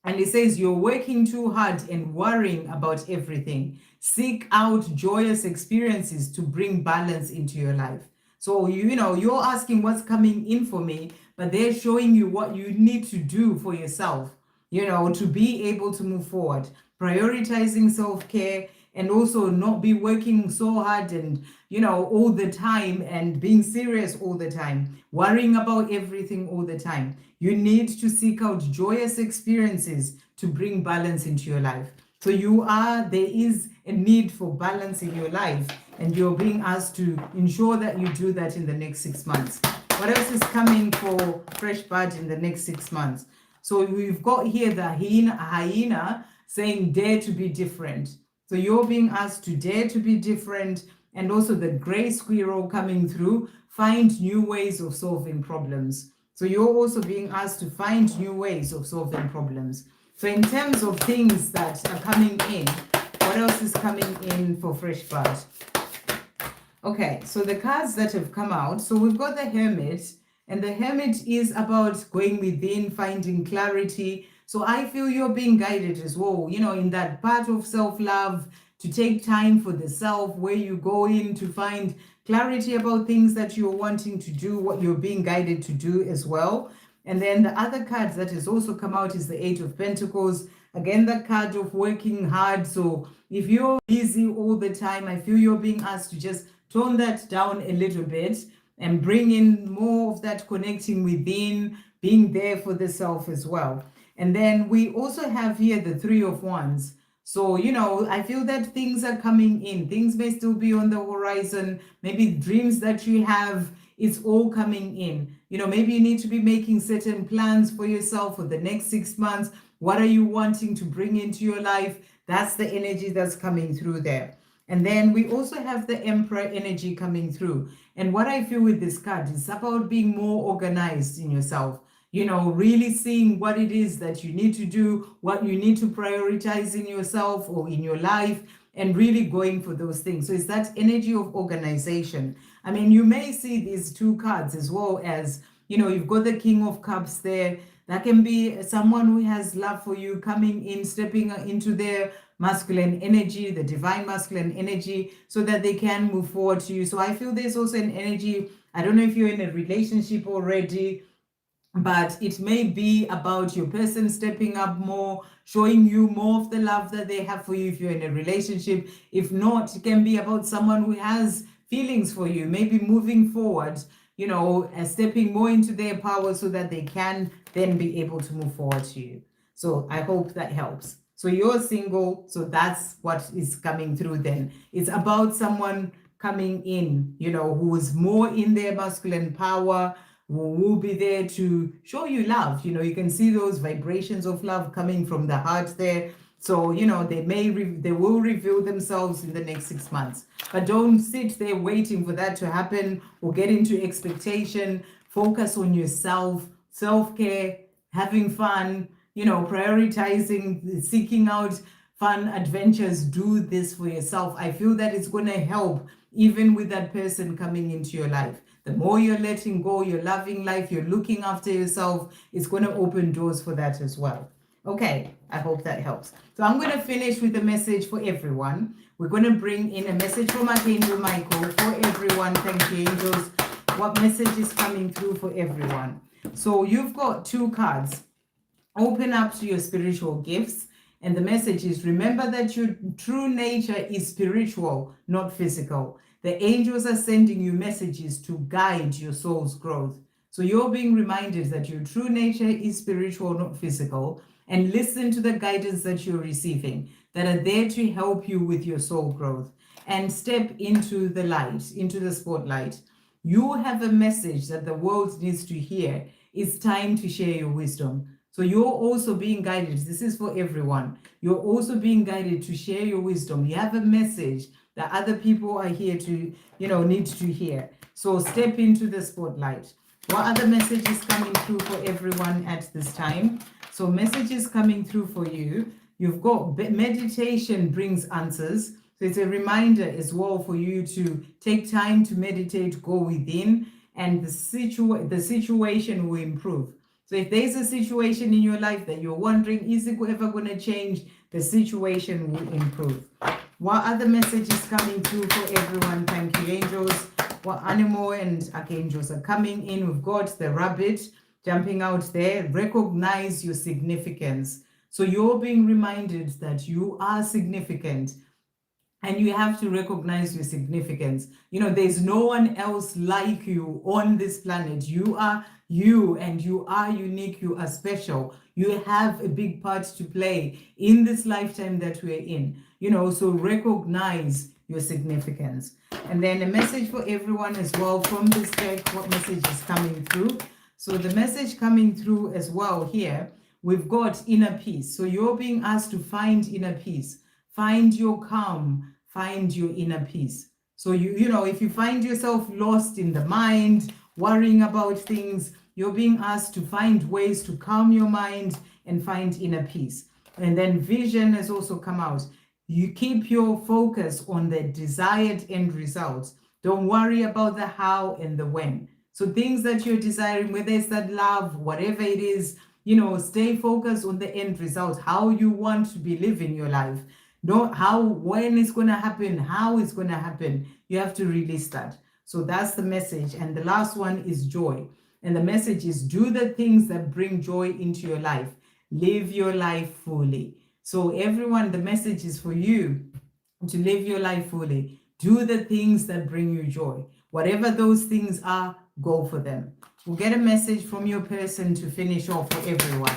And it says you're working too hard and worrying about everything. Seek out joyous experiences to bring balance into your life. So, you're asking what's coming in for me, but they're showing you what you need to do for yourself, to be able to move forward. Prioritizing self-care and also not be working so hard and, all the time and being serious all the time, worrying about everything all the time. You need to seek out joyous experiences to bring balance into your life. So there is a need for balance in your life, and you're being asked to ensure that you do that in the next 6 months. What else is coming for fresh bud in the next 6 months? So we've got here the hyena saying dare to be different. So you're being asked to dare to be different, and also the gray squirrel coming through, find new ways of solving problems. So you're also being asked to find new ways of solving problems. So in terms of things that are coming in, what else is coming in for fresh bud? Okay, so the cards that have come out, so we've got the Hermit, and the Hermit is about going within, finding clarity. So I feel you're being guided as well, in that part of self-love, to take time for the self, where you go in to find clarity about things that you're wanting to do, what you're being guided to do as well. And then the other card that has also come out is the Eight of Pentacles. Again, the card of working hard. So if you're busy all the time, I feel you're being asked to just tone that down a little bit and bring in more of that connecting within, being there for the self as well. And then we also have here the Three of Wands. So, I feel that things are coming in. Things may still be on the horizon. Maybe dreams that you have, it's all coming in. Maybe you need to be making certain plans for yourself for the next 6 months. What are you wanting to bring into your life? That's the energy that's coming through there. And then we also have the Emperor energy coming through. And what I feel with this card is about being more organized in yourself. Really seeing what it is that you need to do, what you need to prioritize in yourself or in your life, and really going for those things. So it's that energy of organization. I mean, you may see these two cards as well as, you've got the King of Cups there. That can be someone who has love for you coming in, stepping into their masculine energy, the divine masculine energy, so that they can move forward to you. So I feel there's also an energy, I don't know if you're in a relationship already, but it may be about your person stepping up more, showing you more of the love that they have for you if you're in a relationship. If not, it can be about someone who has feelings for you, maybe moving forward, stepping more into their power so that they can then be able to move forward to you. So I hope that helps. So you're single, so that's what is coming through then. It's about someone coming in, who is more in their masculine power, who will be there to show you love. You can see those vibrations of love coming from the heart there. So, they will reveal themselves in the next 6 months. But don't sit there waiting for that to happen or get into expectation. Focus on yourself, self-care, having fun, prioritizing, seeking out fun adventures. Do this for yourself. I feel that it's going to help even with that person coming into your life. The more you're letting go, you're loving life, you're looking after yourself, it's going to open doors for that as well. Okay, I hope that helps. So I'm going to finish with a message for everyone. We're going to bring in a message from Archangel Michael for everyone. Thank you, angels. What message is coming through for everyone? So you've got 2 cards. Open up to your spiritual gifts. And the message is, remember that your true nature is spiritual, not physical. The angels are sending you messages to guide your soul's growth. So you're being reminded that your true nature is spiritual, not physical. And listen to the guidance that you're receiving that are there to help you with your soul growth. And step into the light, into the spotlight. You have a message that the world needs to hear. It's time to share your wisdom. So you're also being guided. This is for everyone. You're also being guided to share your wisdom. You have a message that other people are here to, need to hear. So step into the spotlight. What other message is coming through for everyone at this time? So messages coming through for you. You've got meditation brings answers. So it's a reminder as well for you to take time to meditate, go within, and the situation will improve. So if there's a situation in your life that you're wondering, is it ever going to change? The situation will improve. What other message is coming through for everyone? Thank you, angels. What animal and archangels are coming in? We've got the rabbit jumping out there. Recognize your significance. So you're being reminded that you are significant. And you have to recognize your significance. There's no one else like you on this planet. You are you, and you are unique. You are special. You have a big part to play in this lifetime that we're in. So recognize your significance. And then a message for everyone as well from this deck. What message is coming through? So the message coming through as well here, we've got inner peace. So you're being asked to find inner peace. Find your calm, find your inner peace. So if you find yourself lost in the mind, worrying about things, you're being asked to find ways to calm your mind and find inner peace. And then vision has also come out. You keep your focus on the desired end results. Don't worry about the how and the when. So things that you're desiring, whether it's that love, whatever it is, stay focused on the end result, how you want to be living your life. Not when it's going to happen, how it's going to happen. You have to release that. So that's the message. And the last one is joy. And the message is, do the things that bring joy into your life. Live your life fully. So everyone, the message is for you to live your life fully. Do the things that bring you joy. Whatever those things are, go for them. We'll get a message from your person to finish off for everyone.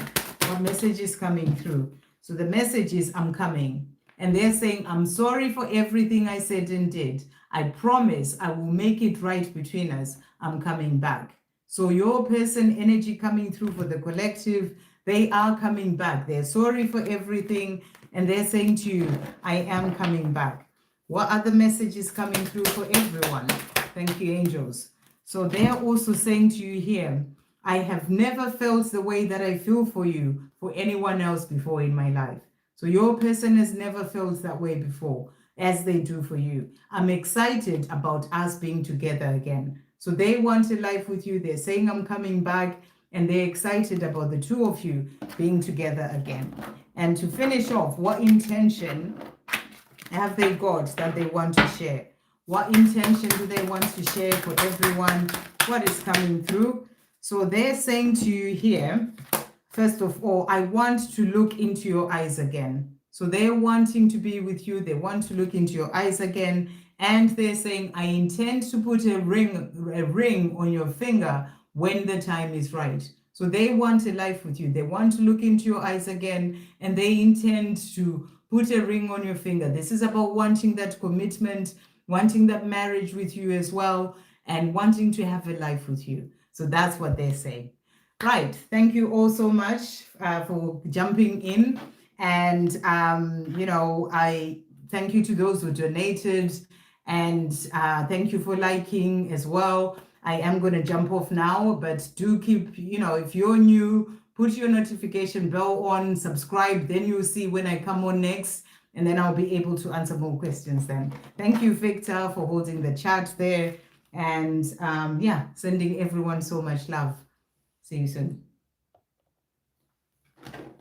What message is coming through? So the message is, I'm coming. And they're saying, I'm sorry for everything I said and did. I promise I will make it right between us. I'm coming back. So your person energy coming through for the collective, they are coming back. They're sorry for everything. And they're saying to you, I am coming back. What other message is coming through for everyone? Thank you, angels. So they're also saying to you here, I have never felt the way that I feel for you, for anyone else before in my life. So your person has never felt that way before, as they do for you. I'm excited about us being together again. So they want a life with you. They're saying, I'm coming back. And they're excited about the two of you being together again. And to finish off, what intention have they got that they want to share? What intention do they want to share for everyone? What is coming through? So they're saying to you here, first of all, I want to look into your eyes again. So they're wanting to be with you. They want to look into your eyes again. And they're saying, I intend to put a ring on your finger when the time is right. So they want a life with you. They want to look into your eyes again. And they intend to put a ring on your finger. This is about wanting that commitment, wanting that marriage with you as well, and wanting to have a life with you. So that's what they're saying. Right. Thank you all so much for jumping in. And, I thank you to those who donated. And thank you for liking as well. I am going to jump off now, but do keep, if you're new, put your notification bell on, subscribe, then you'll see when I come on next, and then I'll be able to answer more questions then. Thank you, Victor, for holding the chat there. And sending everyone so much love. See you soon.